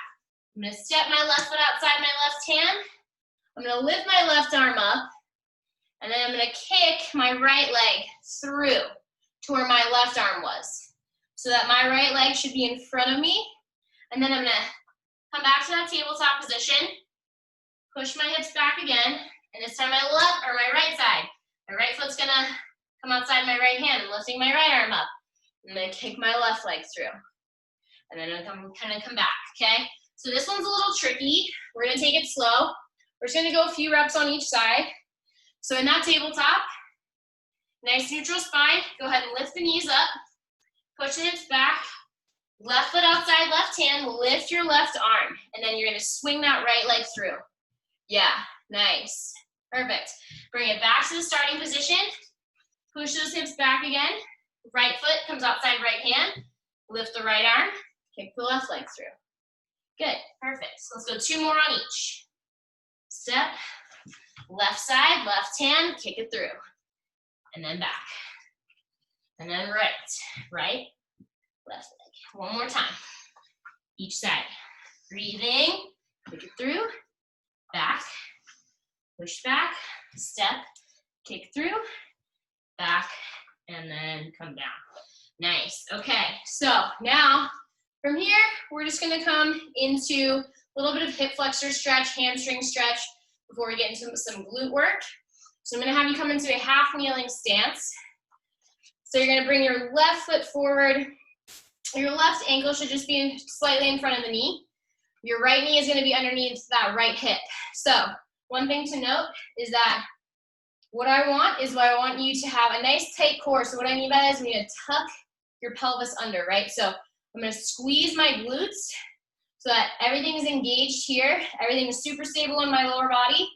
I'm gonna step my left foot outside my left hand. I'm gonna lift my left arm up. And then I'm gonna kick my right leg through to where my left arm was. So that my right leg should be in front of me. And then I'm gonna come back to that tabletop position, push my hips back again, and this time my left or my right side. My right foot's gonna come outside my right hand. I'm lifting my right arm up. I'm gonna kick my left leg through. And then I'm gonna kind of come back, okay? So this one's a little tricky. We're gonna take it slow. We're just gonna go a few reps on each side. So in that tabletop, nice neutral spine, go ahead and lift the knees up, push the hips back, left foot outside left hand, lift your left arm, and then you're gonna swing that right leg through. Yeah, nice, perfect. Bring it back to the starting position, push those hips back again, right foot comes outside right hand, lift the right arm, kick the left leg through. Good, perfect. So let's go 2 more on each. Step. Left side, left hand, kick it through. And then back. And then right, left leg. One more time. Each side. Breathing, kick it through, back, push back, step, kick through, back, and then come down. Nice, okay. So now, from here, we're just gonna come into a little bit of hip flexor stretch, hamstring stretch, before we get into some glute work. So I'm gonna have you come into a half kneeling stance. So you're gonna bring your left foot forward. Your left ankle should just be slightly in front of the knee. Your right knee is gonna be underneath that right hip. So one thing to note is that what I want you to have a nice tight core. So what I mean by that is I'm gonna tuck your pelvis under, right? So I'm gonna squeeze my glutes so that everything is engaged here. Everything is super stable in my lower body.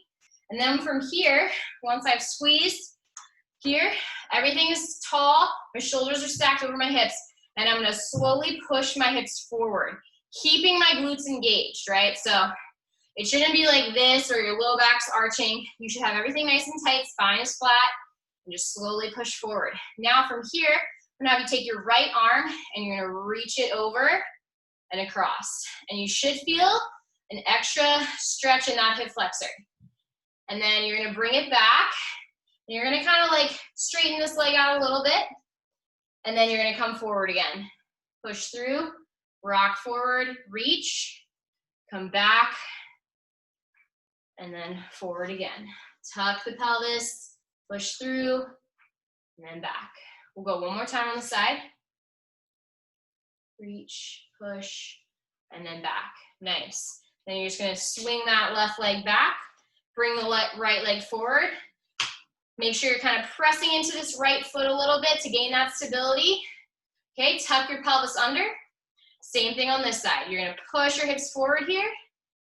And then from here, once I've squeezed here, everything is tall, my shoulders are stacked over my hips, and I'm gonna slowly push my hips forward, keeping my glutes engaged, right? So it shouldn't be like this or your low back's arching. You should have everything nice and tight, spine is flat, and just slowly push forward. Now from here, I'm gonna have you take your right arm and you're gonna reach it over and across. And you should feel an extra stretch in that hip flexor. And then you're gonna bring it back, and you're gonna kind of like straighten this leg out a little bit, and then you're gonna come forward again. Push through, rock forward, reach, come back, and then forward again. Tuck the pelvis, push through, and then back. We'll go one more time on the side. Reach, push, and then back. Nice. Then you're just gonna swing that left leg back, bring the right leg forward. Make sure you're kind of pressing into this right foot a little bit to gain that stability. Okay, tuck your pelvis under. Same thing on this side. You're gonna push your hips forward here.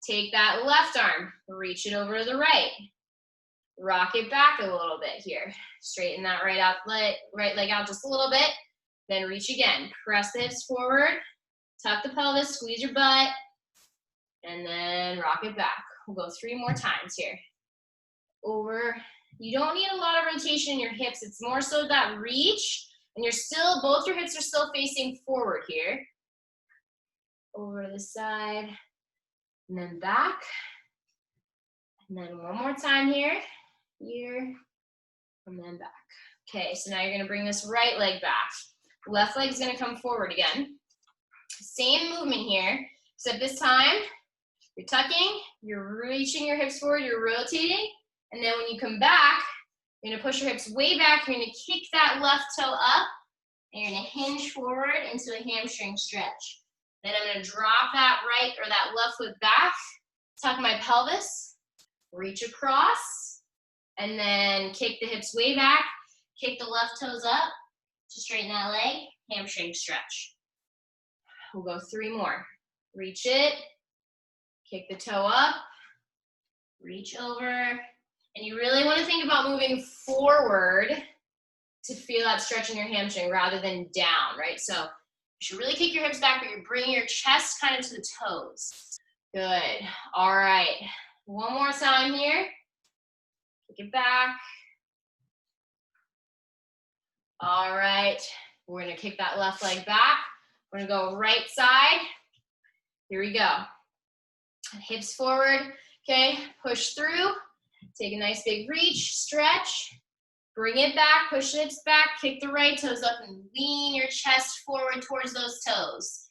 Take that left arm, reach it over to the right. Rock it back a little bit here. Straighten that right leg out just a little bit. Then reach again. Press the hips forward. Tuck the pelvis, squeeze your butt, and then rock it back. We'll go 3 more times here. Over. You don't need a lot of rotation in your hips. It's more so that reach, and both your hips are still facing forward here. Over to the side, and then back. And then one more time here, and then back. Okay, so now you're gonna bring this right leg back. Left leg's gonna come forward again. Same movement here, except this time, you're tucking, you're reaching your hips forward, you're rotating, and then when you come back, you're gonna push your hips way back, you're gonna kick that left toe up, and you're gonna hinge forward into a hamstring stretch. Then I'm gonna drop that right or that left foot back, tuck my pelvis, reach across, and then kick the hips way back, kick the left toes up to straighten that leg, hamstring stretch. We'll go 3 more. Reach it, Kick the toe up, reach over, and you really want to think about moving forward to feel that stretch in your hamstring rather than down, right? So you should really kick your hips back, but you're bringing your chest kind of to the toes. Good. All right. One more time here. Kick it back. All right. We're going to kick that left leg back. We're going to go right side. Here we go. Hips forward. Okay. Push through. Take a nice big reach. Stretch. Bring it back. Push the hips back. Kick the right toes up and lean your chest forward towards those toes.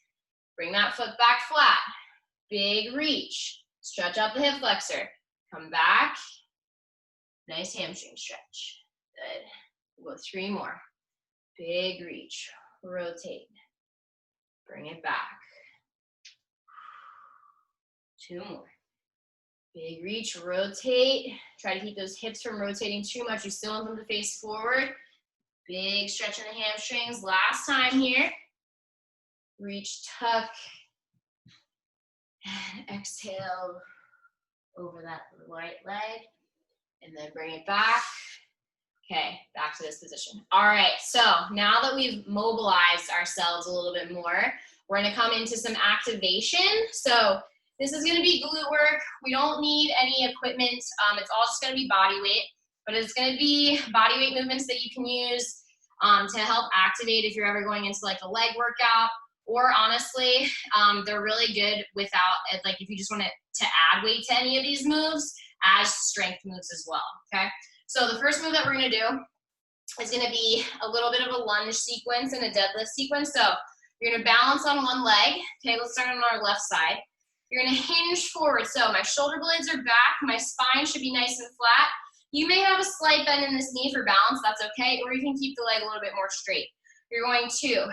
Bring that foot back flat. Big reach. Stretch out the hip flexor. Come back. Nice hamstring stretch. Good. We'll go 3 more. Big reach. Rotate. Bring it back. 2 more. Big reach, rotate. Try to keep those hips from rotating too much. You still want them to face forward. Big stretch in the hamstrings. Last time here. Reach, tuck. And exhale over that right leg. And then bring it back. Okay, back to this position. All right, so now that we've mobilized ourselves a little bit more, we're gonna come into some activation. So this is gonna be glute work. We don't need any equipment. It's all just gonna be body weight, but it's gonna be body weight movements that you can use to help activate if you're ever going into like a leg workout, or honestly, they're really good without, like if you just want to add weight to any of these moves as strength moves as well, okay? So the first move that we're gonna do is gonna be a little bit of a lunge sequence and a deadlift sequence. So you're gonna balance on one leg. Okay, let's start on our left side. You're gonna hinge forward. So my shoulder blades are back, my spine should be nice and flat. You may have a slight bend in this knee for balance, that's okay, or you can keep the leg a little bit more straight. You're going to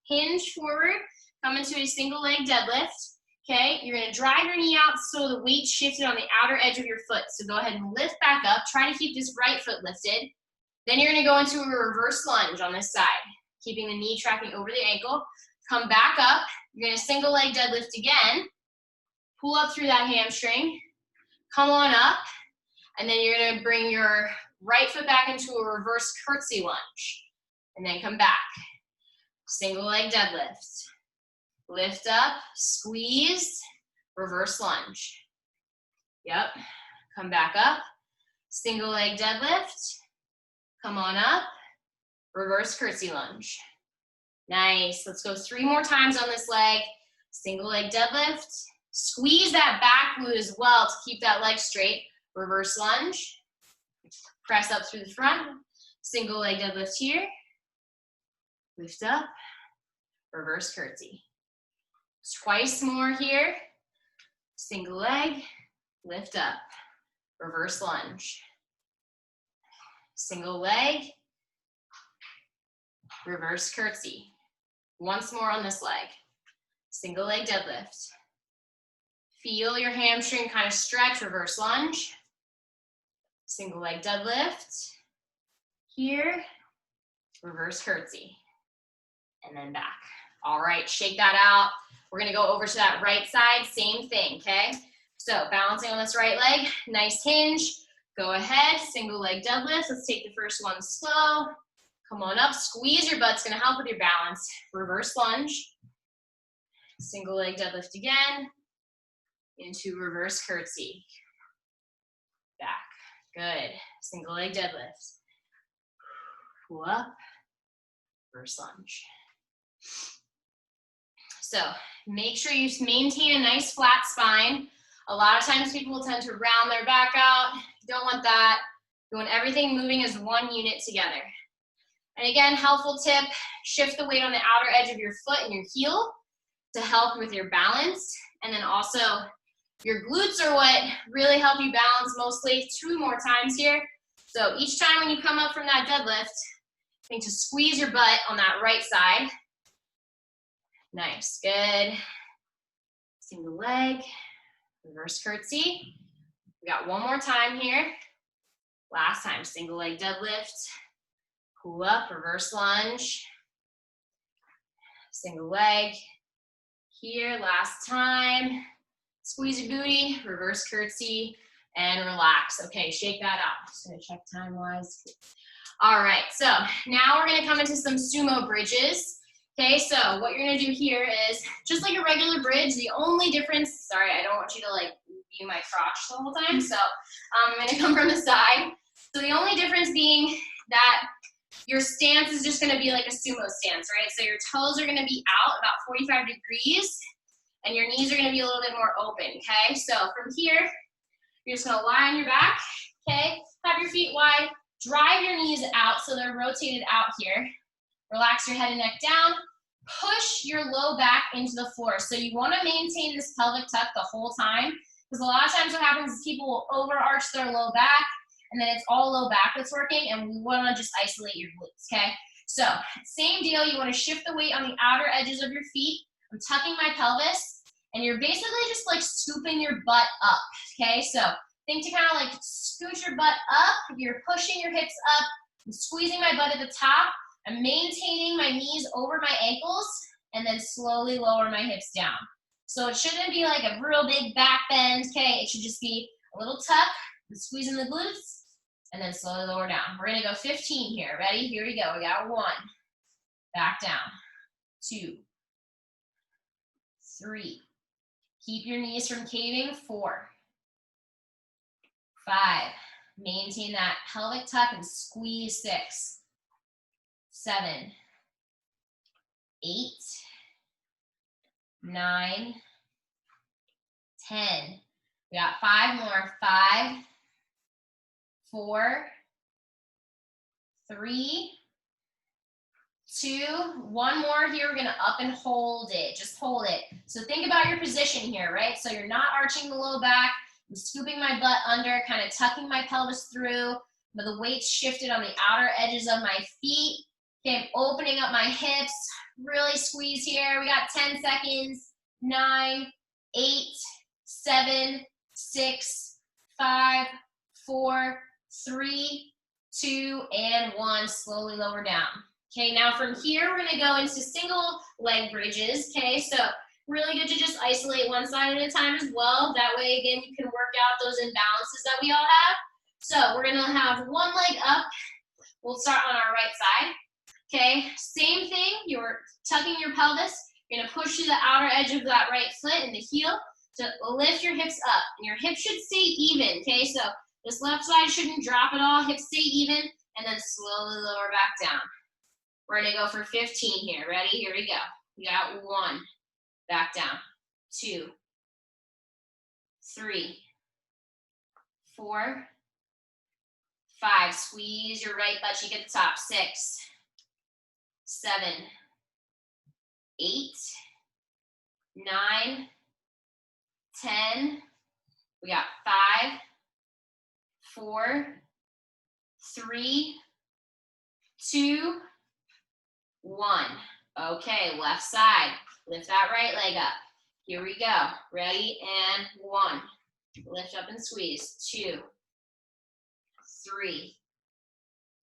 hinge forward, come into a single leg deadlift. Okay, you're gonna drive your knee out so the weight shifted on the outer edge of your foot. So go ahead and lift back up, try to keep this right foot lifted. Then you're gonna go into a reverse lunge on this side, keeping the knee tracking over the ankle. Come back up, you're gonna single leg deadlift again, pull up through that hamstring, come on up, and then you're gonna bring your right foot back into a reverse curtsy lunge, and then come back. Single leg deadlift. Lift up, squeeze, reverse lunge. Yep, come back up, single leg deadlift, come on up, reverse curtsy lunge. Nice, let's go 3 more times on this leg. Single leg deadlift, squeeze that back glute as well to keep that leg straight. Reverse lunge, press up through the front, single leg deadlift here, lift up, reverse curtsy. Twice more here, single leg, lift up, reverse lunge. Single leg, reverse curtsy. Once more on this leg, single leg deadlift. Feel your hamstring kind of stretch, reverse lunge. Single leg deadlift, here, reverse curtsy, and then back. All right, shake that out. We're gonna go over to that right side, same thing, okay? So balancing on this right leg, nice hinge. Go ahead, single leg deadlift. Let's take the first one slow. Come on up, squeeze your butt, it's gonna help with your balance. Reverse lunge. Single leg deadlift again. Into reverse curtsy. Back, good. Single leg deadlift. Pull up, reverse lunge. So make sure you maintain a nice flat spine. A lot of times people will tend to round their back out. You don't want that. You want everything moving as one unit together. And again, helpful tip, shift the weight on the outer edge of your foot and your heel to help with your balance. And then also your glutes are what really help you balance mostly. 2 more times here. So each time when you come up from that deadlift, think to squeeze your butt on that right side. Nice, good. Single leg, reverse curtsy. We got 1 more time here. Last time, single leg deadlift. Pull up, reverse lunge. Single leg. Here, last time. Squeeze your booty, reverse curtsy, and relax. Okay, shake that out. Just gonna check time-wise. All right, so now we're gonna come into some sumo bridges. Okay, so what you're gonna do here is just like a regular bridge. The only difference, sorry, I don't want you to like view my crotch the whole time, so I'm gonna come from the side. So the only difference being that your stance is just gonna be like a sumo stance, right? So your toes are gonna be out about 45 degrees, and your knees are gonna be a little bit more open, okay? So from here, you're just gonna lie on your back, okay? Have your feet wide, drive your knees out so they're rotated out here. Relax your head and neck down. Push your low back into the floor. So you wanna maintain this pelvic tuck the whole time, because a lot of times what happens is people will overarch their low back, and then it's all low back that's working, and we wanna just isolate your glutes, okay? So, same deal, you wanna shift the weight on the outer edges of your feet. I'm tucking my pelvis, and you're basically just like scooping your butt up, okay? So, think to kind of like scoot your butt up, you're pushing your hips up, I'm squeezing my butt at the top, I'm maintaining my knees over my ankles, and then slowly lower my hips down. So it shouldn't be like a real big back bend, okay? It should just be a little tuck, squeezing the glutes, and then slowly lower down. We're gonna go 15 here. Ready? Here we go. We got 1, back down, 2, 3. Keep your knees from caving, 4, 5. Maintain that pelvic tuck and squeeze, 6, 7, 8, 9, 10. We got 5 more. 5, 4, 3, 2, 1 more here. We're gonna up and hold it. Just hold it. So think about your position here, right? So you're not arching the low back. I'm scooping my butt under, kind of tucking my pelvis through, but the weight's shifted on the outer edges of my feet. Okay, I'm opening up my hips. Really squeeze here. We got 10 seconds. 9, 8, 7, 6, 5, 4, 3, 2, and 1. Slowly lower down. Okay, now from here, we're gonna go into single leg bridges. Okay, so really good to just isolate one side at a time as well. That way, again, you can work out those imbalances that we all have. So we're gonna have one leg up. We'll start on our right side. Okay, same thing, you're tucking your pelvis. You're gonna push to the outer edge of that right foot and the heel to lift your hips up. And your hips should stay even, okay? So this left side shouldn't drop at all, hips stay even, and then slowly lower back down. We're gonna go for 15 here. Ready? Here we go. We got 1, back down, 2, 3, 4, 5. Squeeze your right butt cheek at the top. 6, 7, 8, 9, 10. We got 5, 4, 3, 2, 1. Okay, left side. Lift that right leg up. Here we go. Ready? And 1. Lift up and squeeze. 2, 3,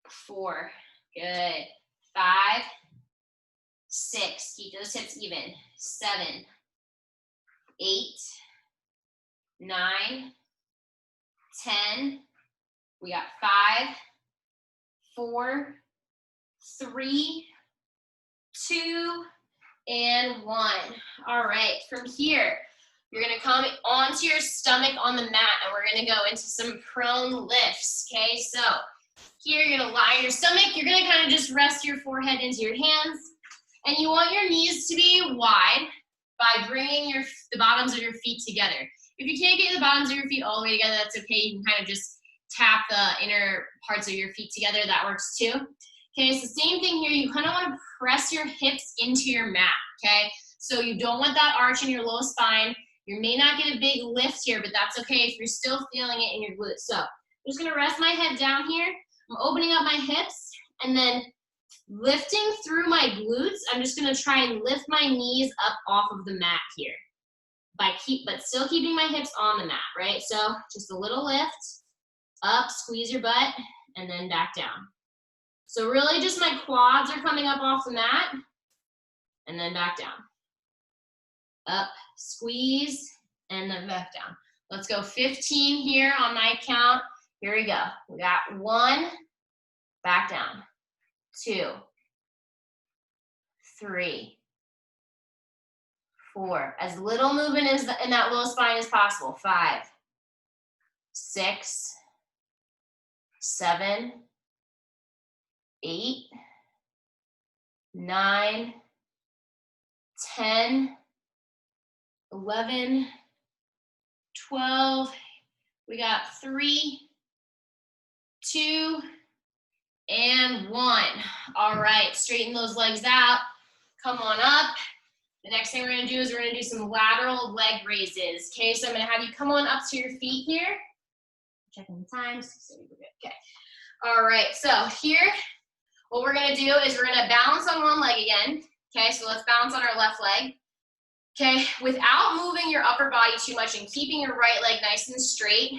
4. Good. 5, 6. Keep those hips even. 7, 8, 9, 10. We got 5, 4, 3, 2, and 1. All right, from here, you're gonna come onto your stomach on the mat, and we're gonna go into some prone lifts, okay? So here, you're gonna lie on your stomach. You're gonna kind of just rest your forehead into your hands, and you want your knees to be wide by bringing the bottoms of your feet together. If you can't get the bottoms of your feet all the way together, that's okay. You can kind of just tap the inner parts of your feet together. That works too. Okay, it's the same thing here. You kind of want to press your hips into your mat, okay? So you don't want that arch in your low spine. You may not get a big lift here, but that's okay if you're still feeling it in your glutes. So I'm just gonna rest my head down here. I'm opening up my hips and then lifting through my glutes. I'm just gonna try and lift my knees up off of the mat here, but still keeping my hips on the mat, right? So just a little lift, up, squeeze your butt, and then back down. So really just my quads are coming up off the mat, and then back down. Up, squeeze, and then back down. Let's go 15 here on my count. Here we go. We got 1, back down, 2, 3, 4. As little movement in that low spine as possible. 5, 6, 7, 8, 9, 10, 11, 12. We got 3, 2, and 1. All right, straighten those legs out. Come on up. The next thing we're gonna do is we're gonna do some lateral leg raises. Okay, so I'm gonna have you come on up to your feet here. Checking the times. Okay. All right, so here, what we're gonna do is we're gonna balance on one leg again. Okay, so let's balance on our left leg. Okay, without moving your upper body too much and keeping your right leg nice and straight,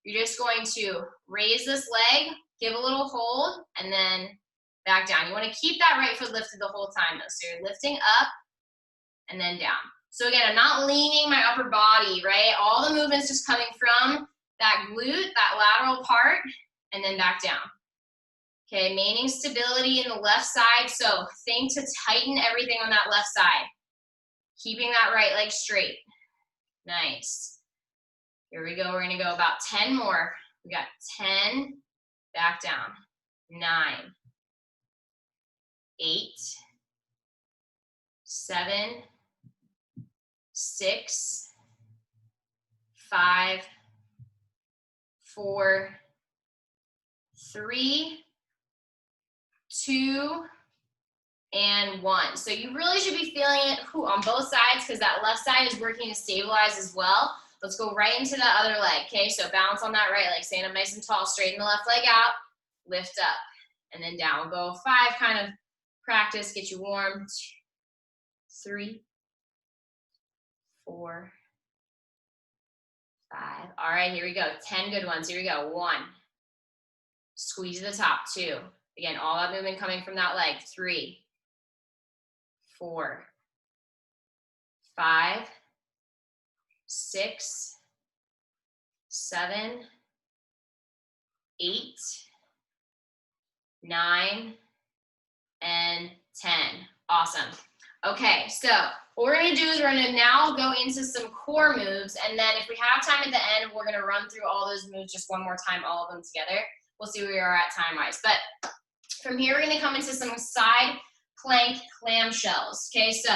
you're just going to raise this leg, give a little hold, and then back down. You want to keep that right foot lifted the whole time though. So you're lifting up and then down. So again, I'm not leaning my upper body, right? All the movement's just coming from that glute, that lateral part, and then back down. Okay, maintaining stability in the left side. So think to tighten everything on that left side. Keeping that right leg straight. Nice. Here we go. We're going to go about 10 more. We got 10, back down. 9, 8, 7, 6, 5, 4, 3, 2, and 1. So you really should be feeling it on both sides because that left side is working to stabilize as well. Let's go right into that other leg, okay? So balance on that right leg. Stand up nice and tall. Straighten the left leg out. Lift up. And then down. We'll go 5, kind of practice, get you warm. 3, 4, 5. All right, here we go. 10 good ones. Here we go. 1. Squeeze to the top. 2. Again, all that movement coming from that leg. 3, 4, 5, 6, 7, 8, 9, and 10. Awesome. Okay, so what we're going to do is we're going to now go into some core moves, and then if we have time at the end, we're going to run through all those moves just one more time, all of them together. We'll see where we are at time-wise. But from here, we're going to come into some side plank clamshells. Okay, so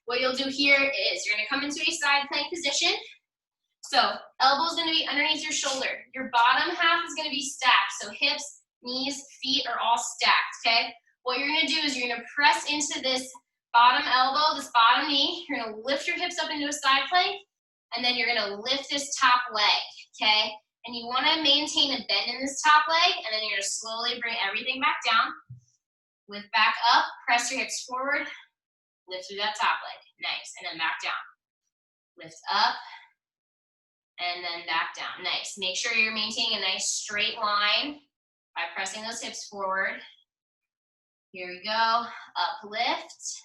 what you'll do here is you're going to come into a side plank position. So elbow's going to be underneath your shoulder. Your bottom half is going to be stacked. So hips, knees, feet are all stacked, okay? What you're going to do is you're going to press into this bottom elbow, this bottom knee. You're going to lift your hips up into a side plank, and then you're going to lift this top leg, okay? And you want to maintain a bend in this top leg, and then you're going to slowly bring everything back down. Lift back up, press your hips forward, lift through that top leg. Nice, and then back down. Lift up, and then back down. Nice. Make sure you're maintaining a nice straight line by pressing those hips forward. Here we go. Uplift,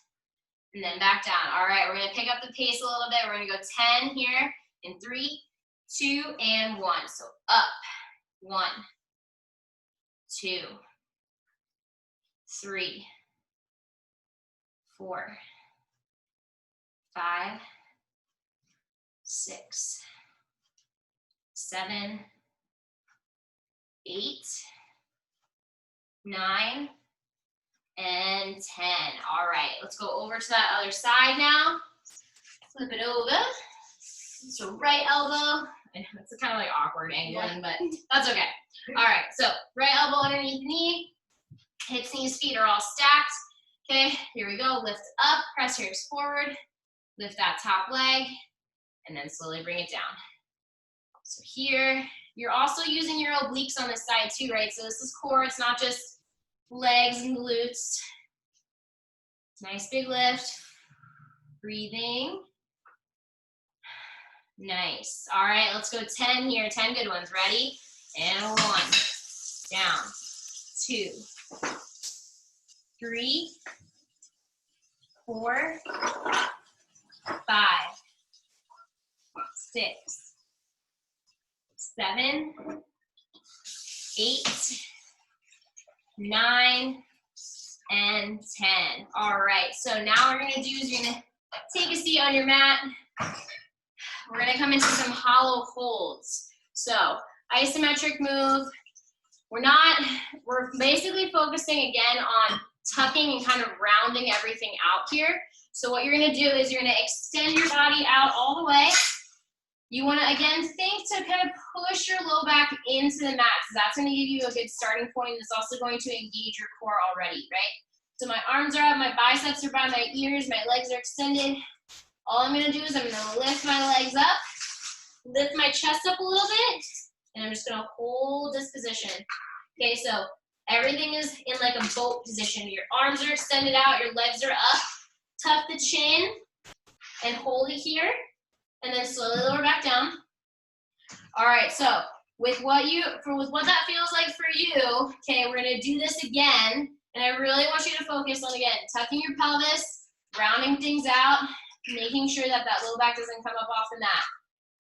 and then back down. All right, we're going to pick up the pace a little bit. We're going to go 10 here in 3, 2, and 1. So up, 1, 2, 3, 4, 5, 6, 7, 8, 9, and 10. All right, let's go over to that other side now. Flip it over. So right elbow. It's kind of like awkward angling, but that's okay. All right, so right elbow underneath the knee. Hips, knees, feet are all stacked. Okay, here we go. Lift up, press your hips forward. Lift that top leg, and then slowly bring it down. So here, you're also using your obliques on this side too, right? So this is core, it's not just legs and glutes. Nice big lift. Breathing. Nice. All right, let's go 10 here. 10 good ones. Ready? And 1. Down. 2. 3. 4. 5. 6, 7, 8, 9, and 10. All right, so now what we're gonna do is you're gonna take a seat on your mat. We're gonna come into some hollow holds. So isometric move. We're basically focusing again on tucking and kind of rounding everything out here. So what you're gonna do is you're gonna extend your body out all the way. You wanna, again, think to kind of push your low back into the mat, because that's gonna give you a good starting point. It's also going to engage your core already, right? So my arms are up, my biceps are by my ears, my legs are extended. All I'm gonna do is I'm gonna lift my legs up, lift my chest up a little bit, and I'm just gonna hold this position. Okay, so everything is in like a boat position. Your arms are extended out, your legs are up. Tuck the chin and hold it here, and then slowly lower back down. All right, so with what that feels like for you, okay, we're gonna do this again, and I really want you to focus on, again, tucking your pelvis, rounding things out, making sure that that low back doesn't come up off the mat.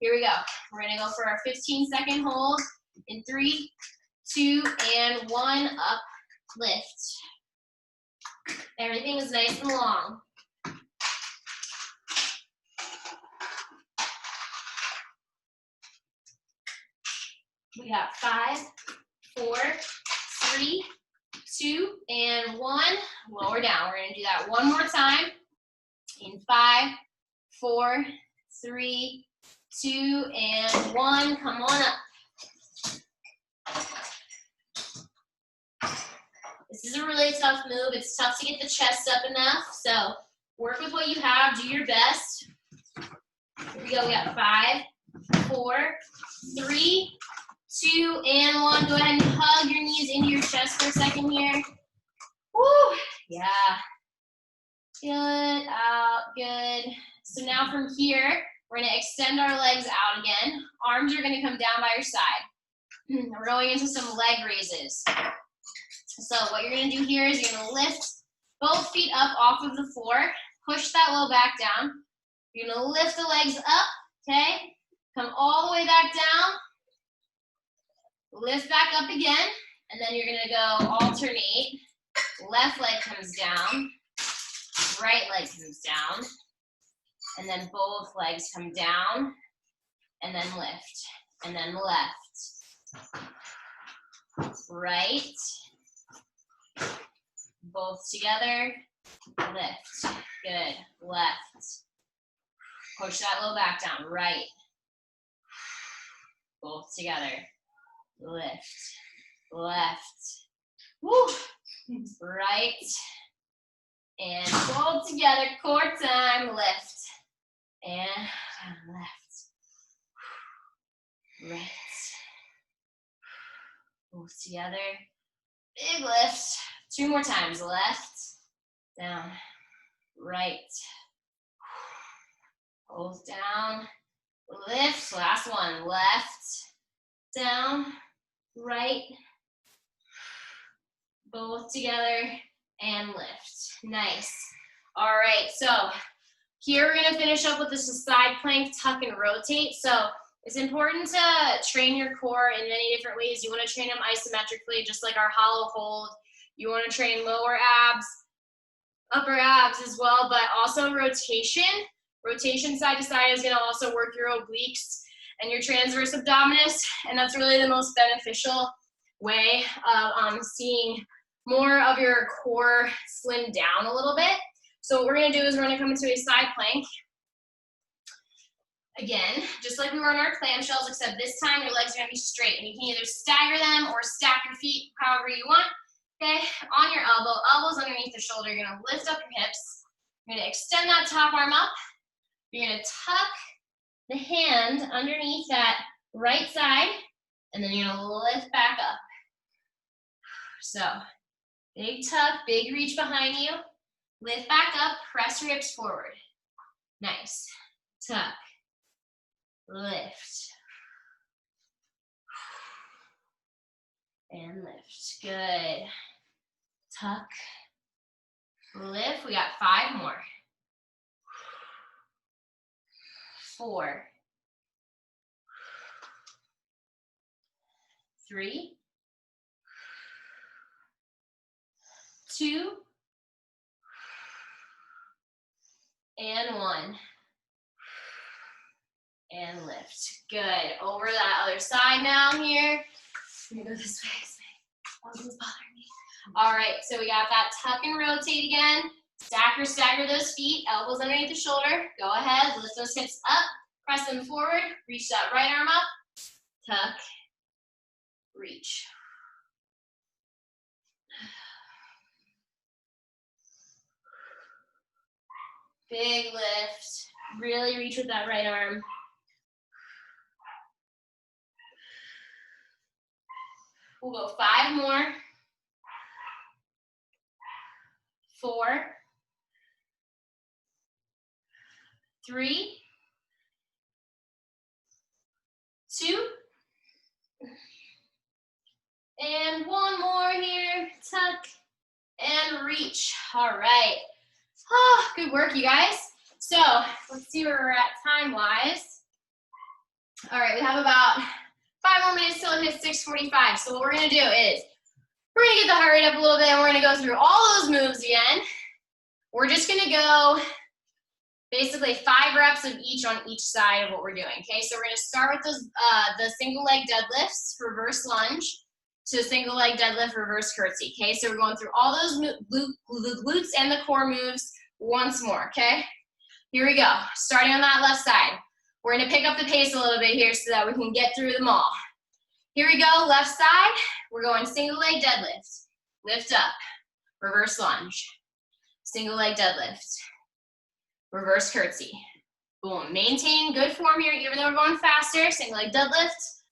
Here we go. We're gonna go for our 15-second hold in 3, 2, and 1, up, lift. Everything is nice and long. We got 5, 4, 3, 2, and 1. Lower down. We're gonna do that one more time. In 5, 4, 3, 2, and 1. Come on up. This is a really tough move. It's tough to get the chest up enough. So work with what you have. Do your best. Here we go. We got 5, 4, 3, 2, and 1. Go ahead and hug your knees into your chest for a second here. Woo! Yeah. Good. Out. Good. So now from here, we're going to extend our legs out again. Arms are going to come down by your side. We're going into some leg raises. So what you're going to do here is you're going to lift both feet up off of the floor. Push that low back down. You're going to lift the legs up, okay? Come all the way back down. Lift back up again. And then you're going to go alternate. Left leg comes down. Right leg comes down. And then both legs come down. And then lift. And then left. Right. Both together. Lift. Good. Left. Push that low back down. Right. Both together. Lift. Left. Woo. Right. And both together. Core time. Lift. And left. Right. Both together. Big lift. 2 more times. Left. Down. Right. Both down. Lift. Last one. Left. Down. Right. Both together. And lift. Nice. All right. So here we're going to finish up with this side plank, tuck, and rotate. So it's important to train your core in many different ways. You want to train them isometrically, just like our hollow hold. You want to train lower abs, upper abs as well, but also rotation. Rotation side to side is going to also work your obliques and your transverse abdominis, and that's really the most beneficial way of seeing more of your core slim down a little bit. So what we're going to do is we're going to come into a side plank. Again, just like we were on our clamshells, except this time your legs are going to be straight, and you can either stagger them or stack your feet however you want. Okay, on your elbows underneath the shoulder, you're going to lift up your hips. You're going to extend that top arm up. You're going to tuck the hand underneath that right side, and then you're going to lift back up. So, big tuck, big reach behind you. Lift back up, press your hips forward. Nice. Tuck. Lift. And lift. Good. Tuck. Lift. We got 5 more. 4. 3, 2, and 1. And lift. Good. Over that other side now here. I'm gonna go this way. Nothing's bothering me. All right, so we got that tuck and rotate again. Stack or stagger those feet, elbows underneath the shoulder. Go ahead, lift those hips up, press them forward, reach that right arm up, tuck, reach. Big lift, really reach with that right arm. We'll go 5 more. 4, 3, 2, and 1 more here. Tuck and reach. All right. Oh, good work, you guys. So let's see where we're at time-wise. All right, we have about 5 more minutes till it hits 6:45. So what we're gonna do is we're gonna get the heart rate up a little bit and we're gonna go through all those moves again. We're just gonna go basically 5 reps of each on each side of what we're doing, okay? So we're gonna start with those, the single leg deadlifts, reverse lunge, to single leg deadlift, reverse curtsy, okay? So we're going through all those glutes and the core moves once more, okay? Here we go, starting on that left side. We're gonna pick up the pace a little bit here so that we can get through them all. Here we go, left side, we're going single leg deadlift, lift up, reverse lunge, single leg deadlift, reverse curtsy, boom. Maintain good form here, even though we're going faster, single leg deadlift,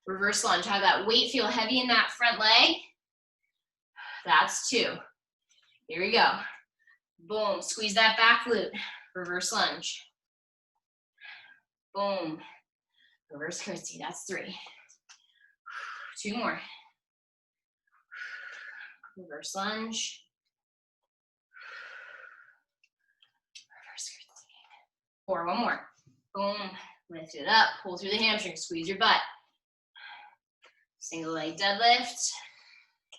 reverse lunge. Have that weight feel heavy in that front leg. That's 2. Here we go. Boom, squeeze that back glute, reverse lunge. Boom, reverse curtsy, that's 3. 2 more. Reverse lunge. Reverse curtsy. 4, 1 more. Boom, lift it up, pull through the hamstring, squeeze your butt. Single leg deadlift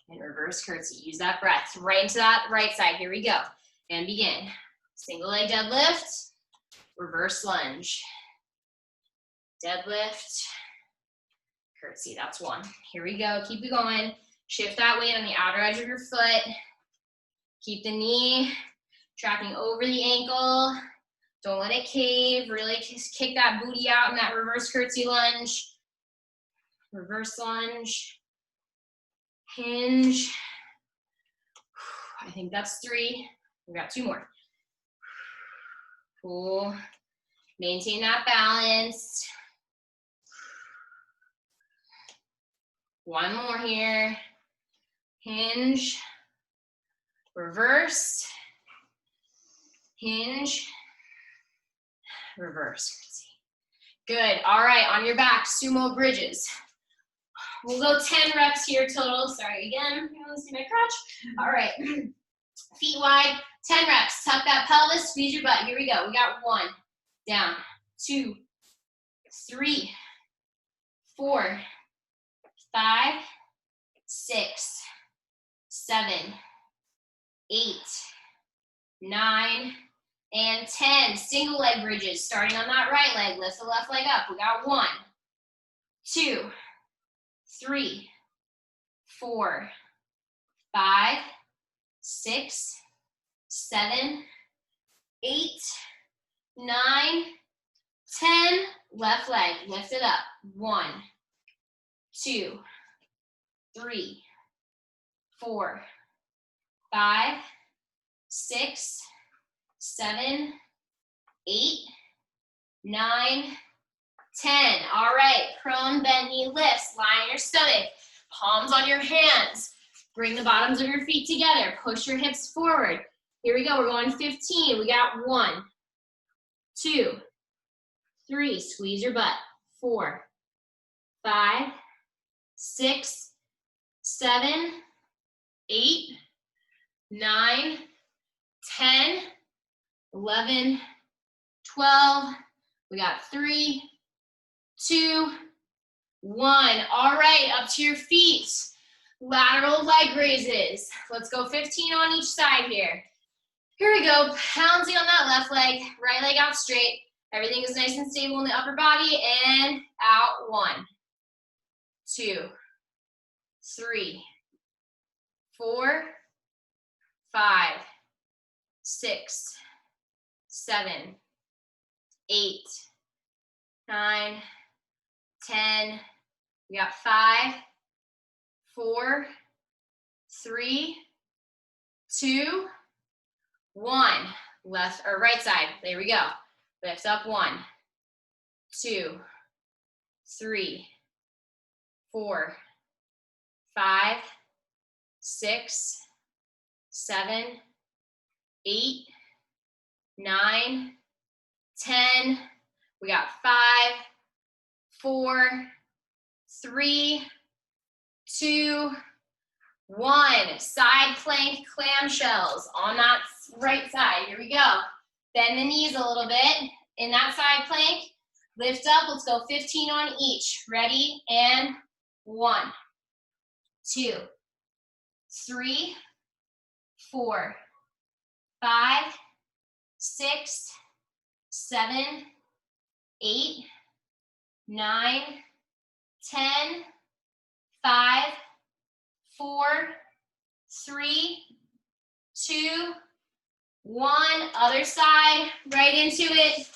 and reverse curtsy. Use that breath right into that right side. Here we go. And begin. Single leg deadlift, reverse lunge. Deadlift, curtsy. That's 1. Here we go. Keep it going. Shift that weight on the outer edge of your foot. Keep the knee tracking over the ankle. Don't let it cave. Really just kick that booty out in that reverse curtsy lunge. Reverse lunge. Hinge. I think that's 3. We've got 2 more. Cool. Maintain that balance. 1 more here. Hinge. Reverse. Hinge. Reverse. Good. All right, on your back, sumo bridges. We'll go 10 reps here total. Sorry again, you want to see my crotch? All right, feet wide, 10 reps. Tuck that pelvis, squeeze your butt. Here we go. We got 1, down, 2, 3, 4, 5, 6, 7, 8, 9, and 10. Single leg bridges, starting on that right leg. Lift the left leg up. We got 1, 2, 3, 4, 5, 6, 7, 8, 9, 10. Left leg, lift it up. 1, 2, 3, 4, 5, 6, 7, 8, 9, 10. All right, prone bent knee lifts. Lie on your stomach, palms on your hands. Bring the bottoms of your feet together. Push your hips forward. Here we go, we're going 15. We got 1, 2, 3, squeeze your butt. 4, 5, 6, 7, 8, 9, 10, 11, 12. We got 3, 2, 1. All right, up to your feet. Lateral leg raises. Let's go 15 on each side here. Here we go, pounding on that left leg, right leg out straight. Everything is nice and stable in the upper body, and out. 1, 2, 3, 4, 5, 6, 7, 8, 9, 10. We got 5, 4, 3, 2, 1. Left or right side. There we go. Lift up. 1, 2, 3, 4, 5, 6, 7, 8, 9, 10. We got 5, 4, 3, 2, 1. Side plank clamshells on that right side. Here we go. Bend the knees a little bit in that side plank. Lift up. Let's go 15 on each. Ready? And 1, 2, 3, 4, 5, 6, 7, 8, 9, 10, 5, 4, 3, 2, 1. Other side, right into it.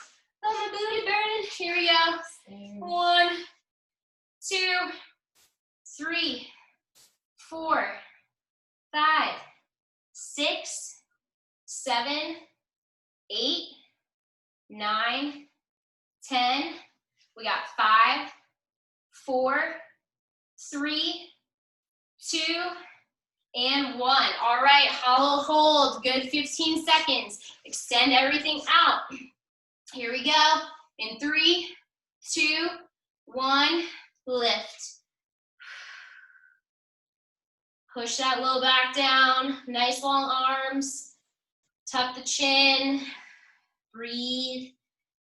Oh, my booty burning. Here we go. 1, 2, 3, 4, 5, 6, 7, 8, 9, 10. We got 5, 4, 3, 2, and 1. All right, hollow hold. Good 15 seconds. Extend everything out. Here we go. In 3, 2, 1, lift. Push that low back down. Nice long arms. Tuck the chin. Breathe.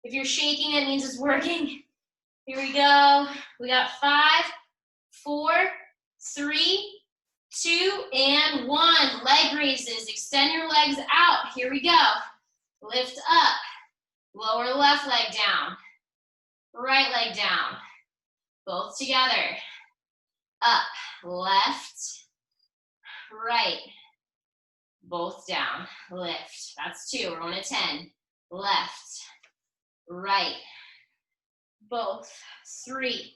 If you're shaking, it means it's working. Here we go. We got 5, 4, 3, 2, and 1. Leg raises. Extend your legs out. Here we go. Lift up. Lower left leg down. Right leg down. Both together. Up. Left. Right. Both down. Lift. That's 2. We're on a 10. Left. Right. Both. 3.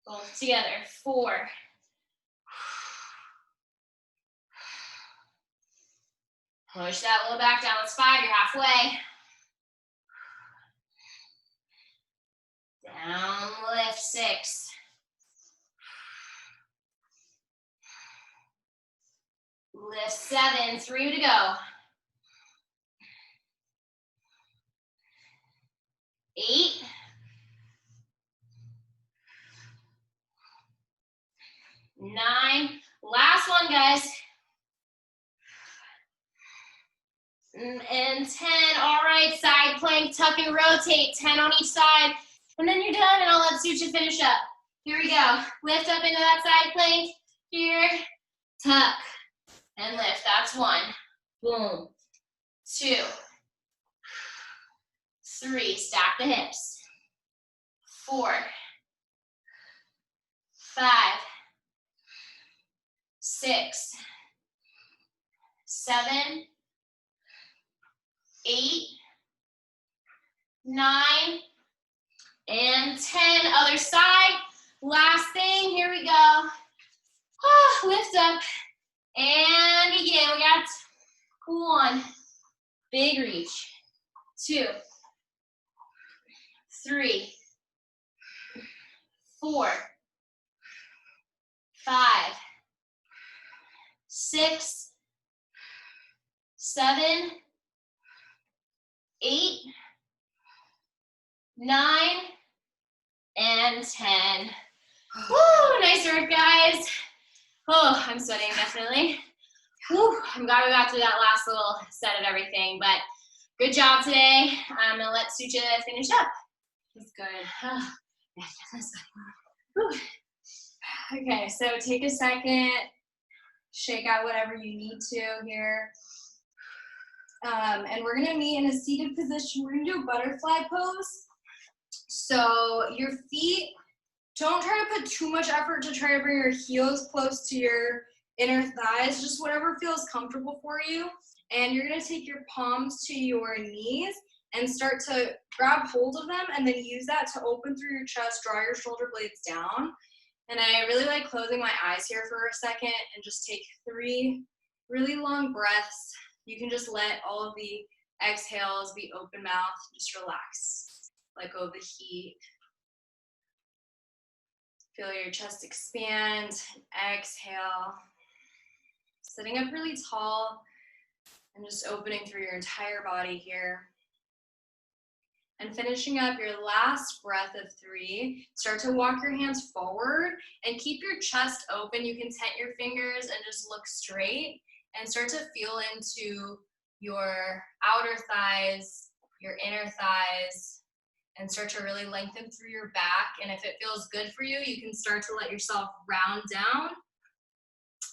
Both together. 4. Push that low back down. That's 5. You're halfway. Down, lift. 6. Lift. 7. 3 to go. 8. 9. Last one, guys. And 10. All right, side plank, tuck and rotate. 10 on each side. And then you're done, and I'll let Sucha finish up. Here we go. Lift up into that side plank. Here. Tuck. And lift. That's 1. Boom. 2. 3. Stack the hips. 4. 5. 6. 7. 8. 9. And 10. Other side. Last thing. Here we go. Lift up. And begin. We got 1. Big reach. 2. 3. 4. 5. 6. 7. 8. 9. And 10. Woo, nice work, guys. Oh, I'm sweating, definitely. Whew, I'm glad we got through that last little set of everything, but Good job today. I'm gonna let Suja finish up. That's good. Okay, so take a second, shake out whatever you need to here. And we're gonna meet in a seated position. We're gonna do a butterfly pose. So your feet, don't try to put too much effort to try to bring your heels close to your inner thighs, just whatever feels comfortable for you. And you're gonna take your palms to your knees and start to grab hold of them and then use that to open through your chest, draw your shoulder blades down. And I really like closing my eyes here for a second and just take 3 really long breaths. You can just let all of the exhales be open mouth, just relax, let go of the heat. Feel your chest expand, exhale. Sitting up really tall and just opening through your entire body here. And finishing up your last breath of 3, start to walk your hands forward and keep your chest open. You can tent your fingers and just look straight and start to feel into your outer thighs, your inner thighs, and start to really lengthen through your back. And if it feels good for you, you can start to let yourself round down.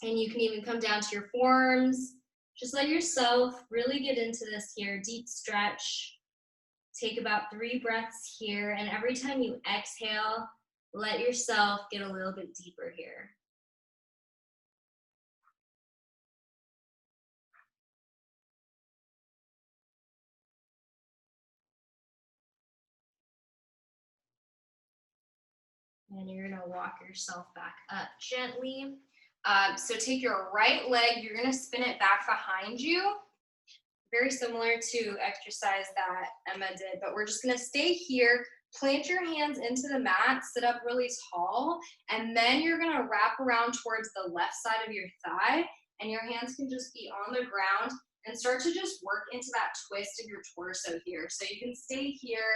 And you can even come down to your forearms. Just let yourself really get into this here, deep stretch. Take about 3 breaths here, and every time you exhale, let yourself get a little bit deeper here. And you're gonna walk yourself back up gently. So take your right leg, you're gonna spin it back behind you. Very similar to exercise that Emma did, but we're just gonna stay here, plant your hands into the mat, sit up really tall, and then you're gonna wrap around towards the left side of your thigh, and your hands can just be on the ground and start to just work into that twist of your torso here. So you can stay here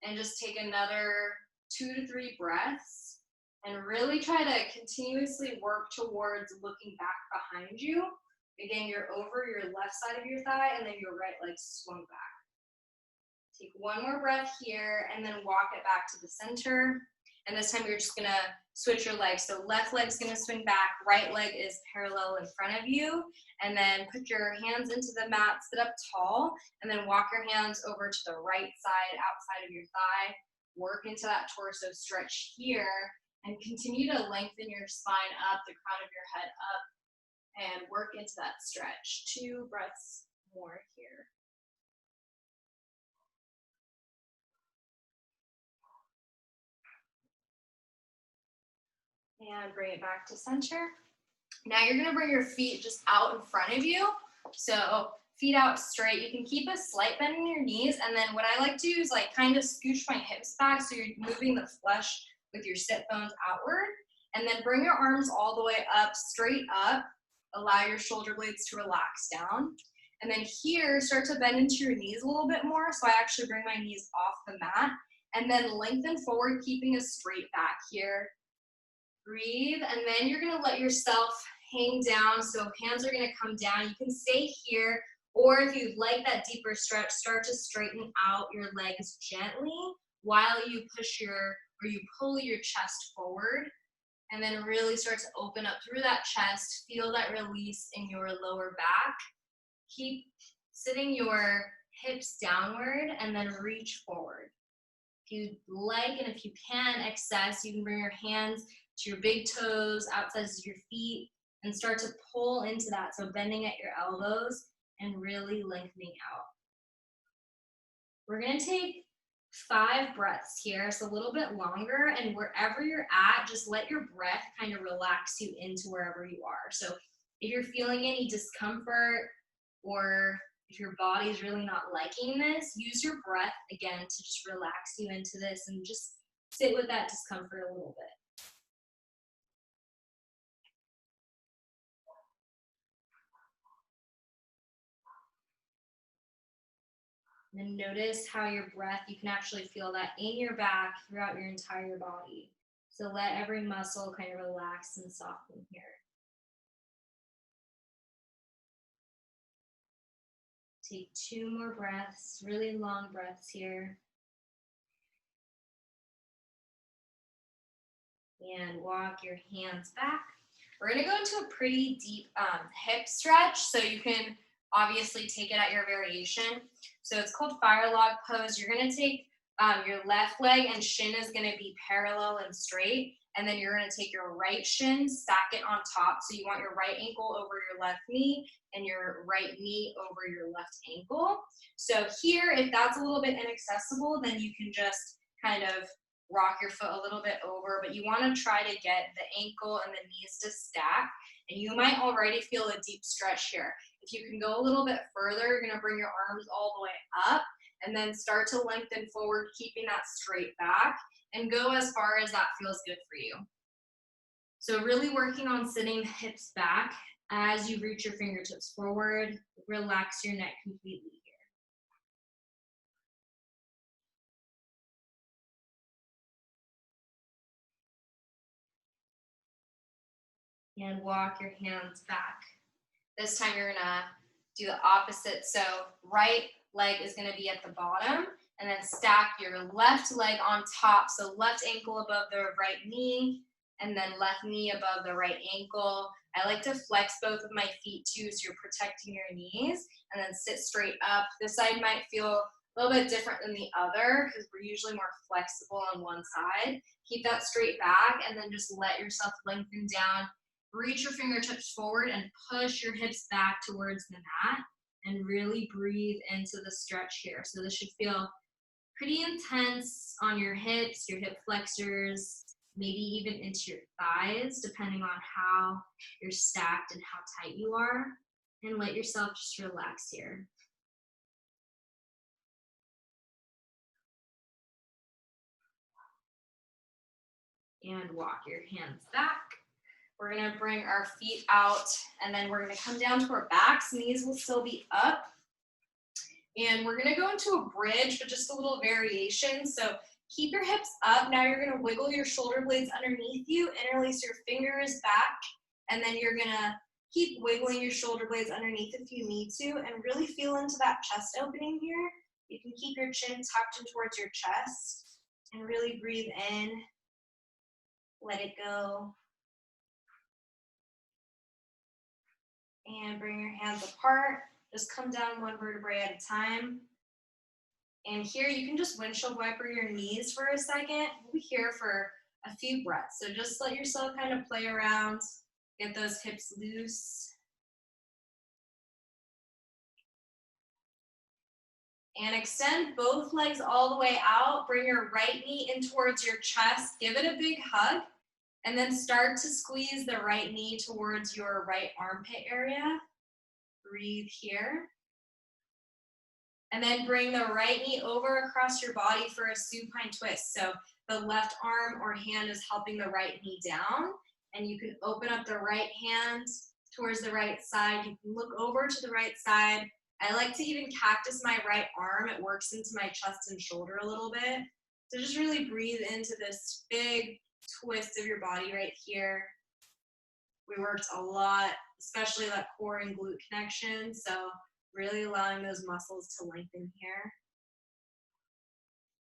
and just take another 2 to 3 breaths and really try to continuously work towards looking back behind you. Again, you're over your left side of your thigh and then your right leg swung back. Take 1 more breath here and then walk it back to the center. And this time you're just gonna switch your legs. So left leg's gonna swing back, right leg is parallel in front of you. And then put your hands into the mat, sit up tall, and then walk your hands over to the right side, outside of your thigh. Work into that torso stretch here and continue to lengthen your spine up, the crown of your head up, and work into that stretch. 2 breaths more here. And bring it back to center. Now you're gonna bring your feet just out in front of you. So feet out straight. You can keep a slight bend in your knees, and then what I like to do is like kind of scooch my hips back so you're moving the flesh with your sit bones outward. And then bring your arms all the way up, straight up. Allow your shoulder blades to relax down. And then here, start to bend into your knees a little bit more. So I actually bring my knees off the mat. And then lengthen forward, keeping a straight back here. Breathe, and then you're gonna let yourself hang down. So hands are gonna come down. You can stay here, or if you'd like that deeper stretch, start to straighten out your legs gently while you pull your chest forward. And then really start to open up through that chest. Feel that release in your lower back. Keep sitting your hips downward and then reach forward. If you like and if you can access, you can bring your hands to your big toes, outsides of your feet, and start to pull into that. So bending at your elbows and really lengthening out. We're gonna take 5 breaths here, it's a little bit longer, and wherever you're at, just let your breath kind of relax you into wherever you are. So if you're feeling any discomfort or if your body's really not liking this, use your breath again to just relax you into this and just sit with that discomfort a little bit. And then notice how your breath, you can actually feel that in your back throughout your entire body. So let every muscle kind of relax and soften here. Take 2 more breaths, really long breaths here. And walk your hands back. We're gonna go into a pretty deep hip stretch, so you can obviously take it at your variation. So it's called fire log pose. You're gonna take your left leg and shin is gonna be parallel and straight, and then you're gonna take your right shin, stack it on top. So you want your right ankle over your left knee and your right knee over your left ankle. So here, if that's a little bit inaccessible, then you can just kind of rock your foot a little bit over, but you want to try to get the ankle and the knees to stack, and you might already feel a deep stretch here. If you can go a little bit further, you're going to bring your arms all the way up and then start to lengthen forward, keeping that straight back, and go as far as that feels good for you. So really working on sitting hips back as you reach your fingertips forward. Relax your neck completely here. And walk your hands back. This time you're gonna do the opposite. So right leg is gonna be at the bottom, and then stack your left leg on top. So left ankle above the right knee, and then left knee above the right ankle. I like to flex both of my feet too, so you're protecting your knees, and then sit straight up. This side might feel a little bit different than the other because we're usually more flexible on one side. Keep that straight back, and then just let yourself lengthen down. Reach your fingertips forward and push your hips back towards the mat, and really breathe into the stretch here. So this should feel pretty intense on your hips, your hip flexors, maybe even into your thighs, depending on how you're stacked and how tight you are. And let yourself just relax here. And walk your hands back. We're gonna bring our feet out, and then we're gonna come down to our backs. Knees will still be up. And we're gonna go into a bridge, but just a little variation. So keep your hips up. Now you're gonna wiggle your shoulder blades underneath you, interlace your fingers back, and then you're gonna keep wiggling your shoulder blades underneath if you need to, and really feel into that chest opening here. You can keep your chin tucked in towards your chest, and really breathe in, let it go. And bring your hands apart. Just come down one vertebrae at a time. And here you can just windshield wiper your knees for a second. We'll be here for a few breaths. So just let yourself kind of play around, get those hips loose. And extend both legs all the way out. Bring your right knee in towards your chest. Give it a big hug. And then start to squeeze the right knee towards your right armpit area. Breathe here. And then bring the right knee over across your body for a supine twist. So the left arm or hand is helping the right knee down. And you can open up the right hand towards the right side. You can look over to the right side. I like to even cactus my right arm. It works into my chest and shoulder a little bit. So just really breathe into this big twist of your body right here. We worked a lot, especially that core and glute connection. So really allowing those muscles to lengthen here.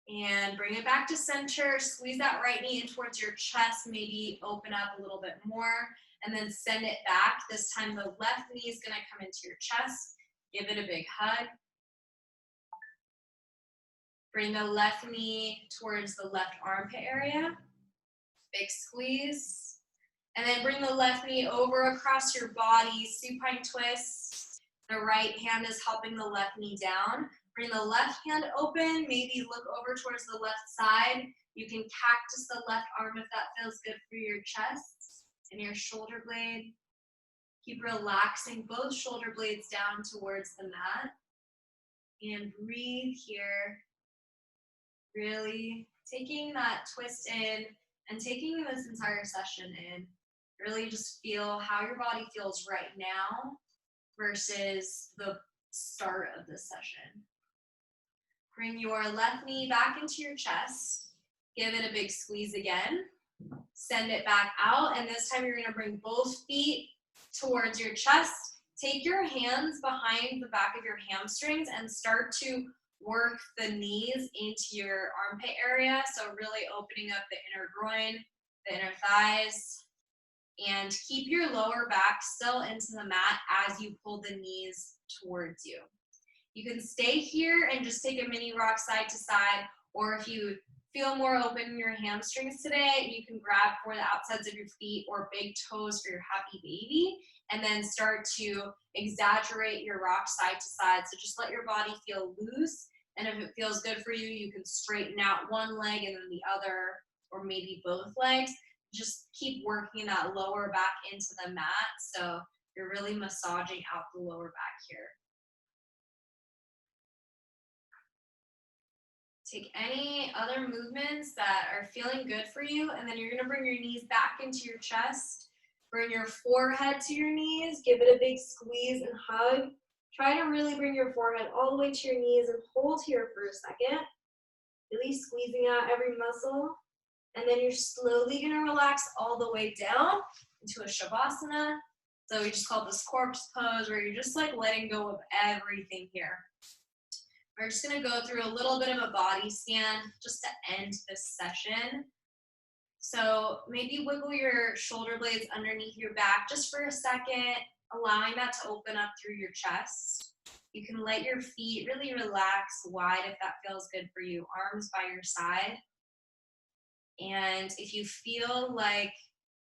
And bring it back to center. Squeeze that right knee in towards your chest. Maybe open up a little bit more. And then send it back. This time the left knee is going to come into your chest. Give it a big hug. Bring the left knee towards the left armpit area. Big squeeze. And then bring the left knee over across your body, supine twist. The right hand is helping the left knee down. Bring the left hand open, maybe look over towards the left side. You can cactus the left arm if that feels good for your chest and your shoulder blade. Keep relaxing both shoulder blades down towards the mat. And breathe here. Really taking that twist in and taking this entire session in. Really just feel how your body feels right now versus the start of this session. Bring your left knee back into your chest. Give it a big squeeze again. Send it back out, and this time you're gonna bring both feet towards your chest. take your hands behind the back of your hamstrings and start to work the knees into your armpit area. So really opening up the inner groin, the inner thighs, and keep your lower back still into the mat as you pull the knees towards you. You can stay here and just take a mini rock side to side, or if you feel more open in your hamstrings today, you can grab for the outsides of your feet or big toes for your happy baby, and then start to exaggerate your rock side to side. So just let your body feel loose, and if it feels good for you, you can straighten out one leg and then the other, or maybe both legs. Just keep working that lower back into the mat, so you're really massaging out the lower back here. Take any other movements that are feeling good for you, and then you're gonna bring your knees back into your chest. Bring your forehead to your knees, give it a big squeeze and hug. Try to really bring your forehead all the way to your knees and hold here for a second. Really squeezing out every muscle. And then you're slowly gonna relax all the way down into a Shavasana. So we just call this corpse pose, where you're just like letting go of everything here. We're just gonna go through a little bit of a body scan just to end this session. So maybe wiggle your shoulder blades underneath your back just for a second, allowing that to open up through your chest. You can let your feet really relax wide if that feels good for you, arms by your side. And if you feel like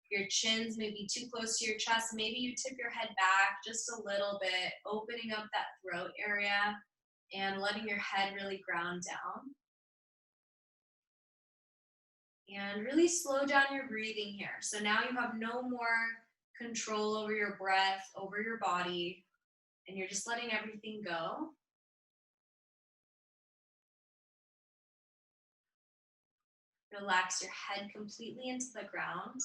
your chin's maybe too close to your chest, maybe you tip your head back just a little bit, opening up that throat area and letting your head really ground down. And really slow down your breathing here. So now you have no more control over your breath, over your body, and you're just letting everything go. Relax your head completely into the ground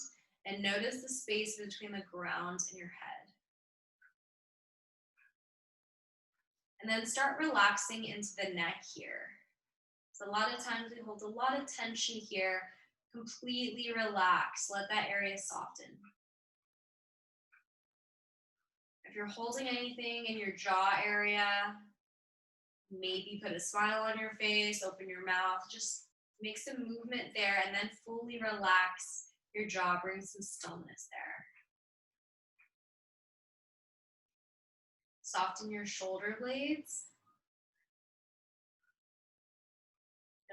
and notice the space between the ground and your head. And then start relaxing into the neck here. So a lot of times we hold a lot of tension here. Completely relax. Let that area soften. If you're holding anything in your jaw area, maybe put a smile on your face, open your mouth, just make some movement there, and then fully relax your jaw, bring some stillness there. Soften your shoulder blades.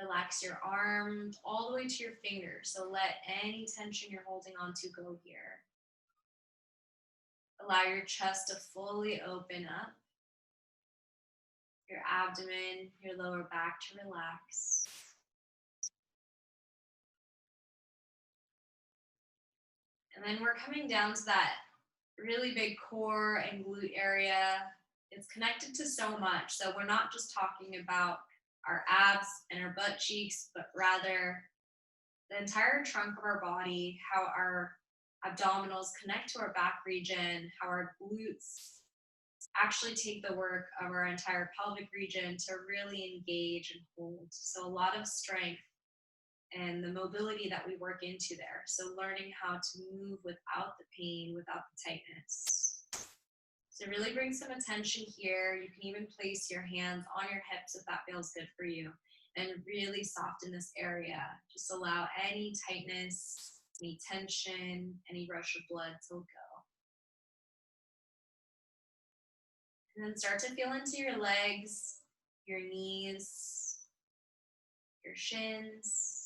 Relax your arms all the way to your fingers, so let any tension you're holding on to go here. Allow your chest to fully open up, your abdomen, your lower back to relax. And then we're coming down to that really big core and glute area. It's connected to so much, so we're not just talking about our abs and our butt cheeks, but rather the entire trunk of our body, how our abdominals connect to our back region, how our glutes actually take the work of our entire pelvic region to really engage and hold. So a lot of strength and the mobility that we work into there. So learning how to move without the pain, without the tightness. So really bring some attention here. You can even place your hands on your hips if that feels good for you. And really soften this area. Just allow any tightness, any tension, any rush of blood to go. And then start to feel into your legs, your knees, your shins.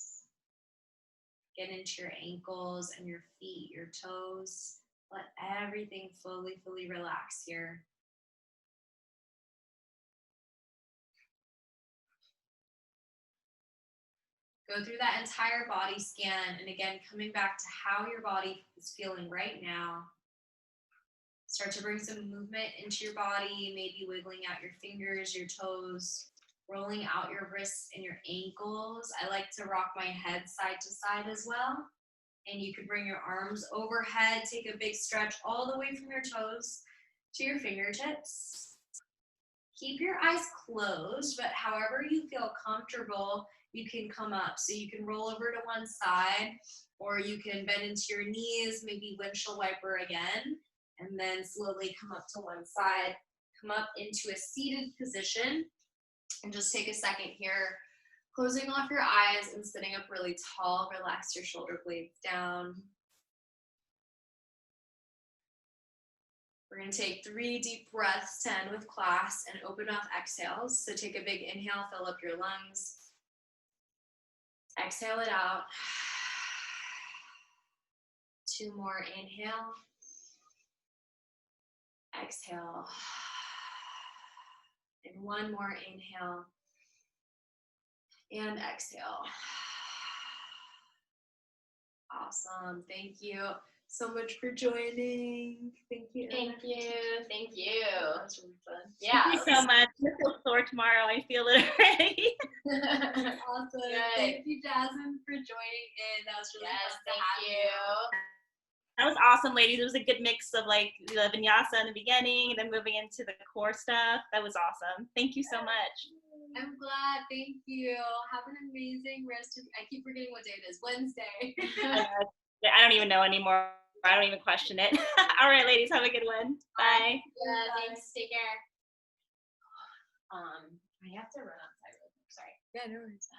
Get into your ankles and your feet, your toes. Let everything fully relax here. Go through that entire body scan, and again, coming back to how your body is feeling right now. Start to bring some movement into your body, maybe wiggling out your fingers, your toes, rolling out your wrists and your ankles. I like to rock my head side to side as well. And you could bring your arms overhead, take a big stretch all the way from your toes to your fingertips. Keep your eyes closed, but however you feel comfortable, you can come up. So you can roll over to one side, or you can bend into your knees, maybe windshield wiper again. And then slowly come up to one side, come up into a seated position, and just take a second here, closing off your eyes and sitting up really tall. Relax your shoulder blades down. We're going to take 3 deep breaths to end with class and open mouth exhales. So take a big inhale, fill up your lungs. Exhale it out. 2 more, inhale. Exhale. And 1 more, inhale. And exhale. Awesome. Thank you so much for joining. Thank you. Thank you. Thank you. That was really fun. Yeah. Thank you so much. I feel sore tomorrow. I feel it already. Awesome. Good. Thank you, Jasmine, for joining in. That was really Yes, fun to thank have you. That was awesome, ladies. It was a good mix of like the vinyasa in the beginning and then moving into the core stuff. That was awesome. Thank you so much. I'm glad. Thank you. Have an amazing rest of. I keep forgetting what day it is. Wednesday. I don't even know anymore. I don't even question it. All right, ladies, have a good one. Bye. Yeah, thanks. Take care. I have to run outside really quick. Sorry. Yeah, no worries.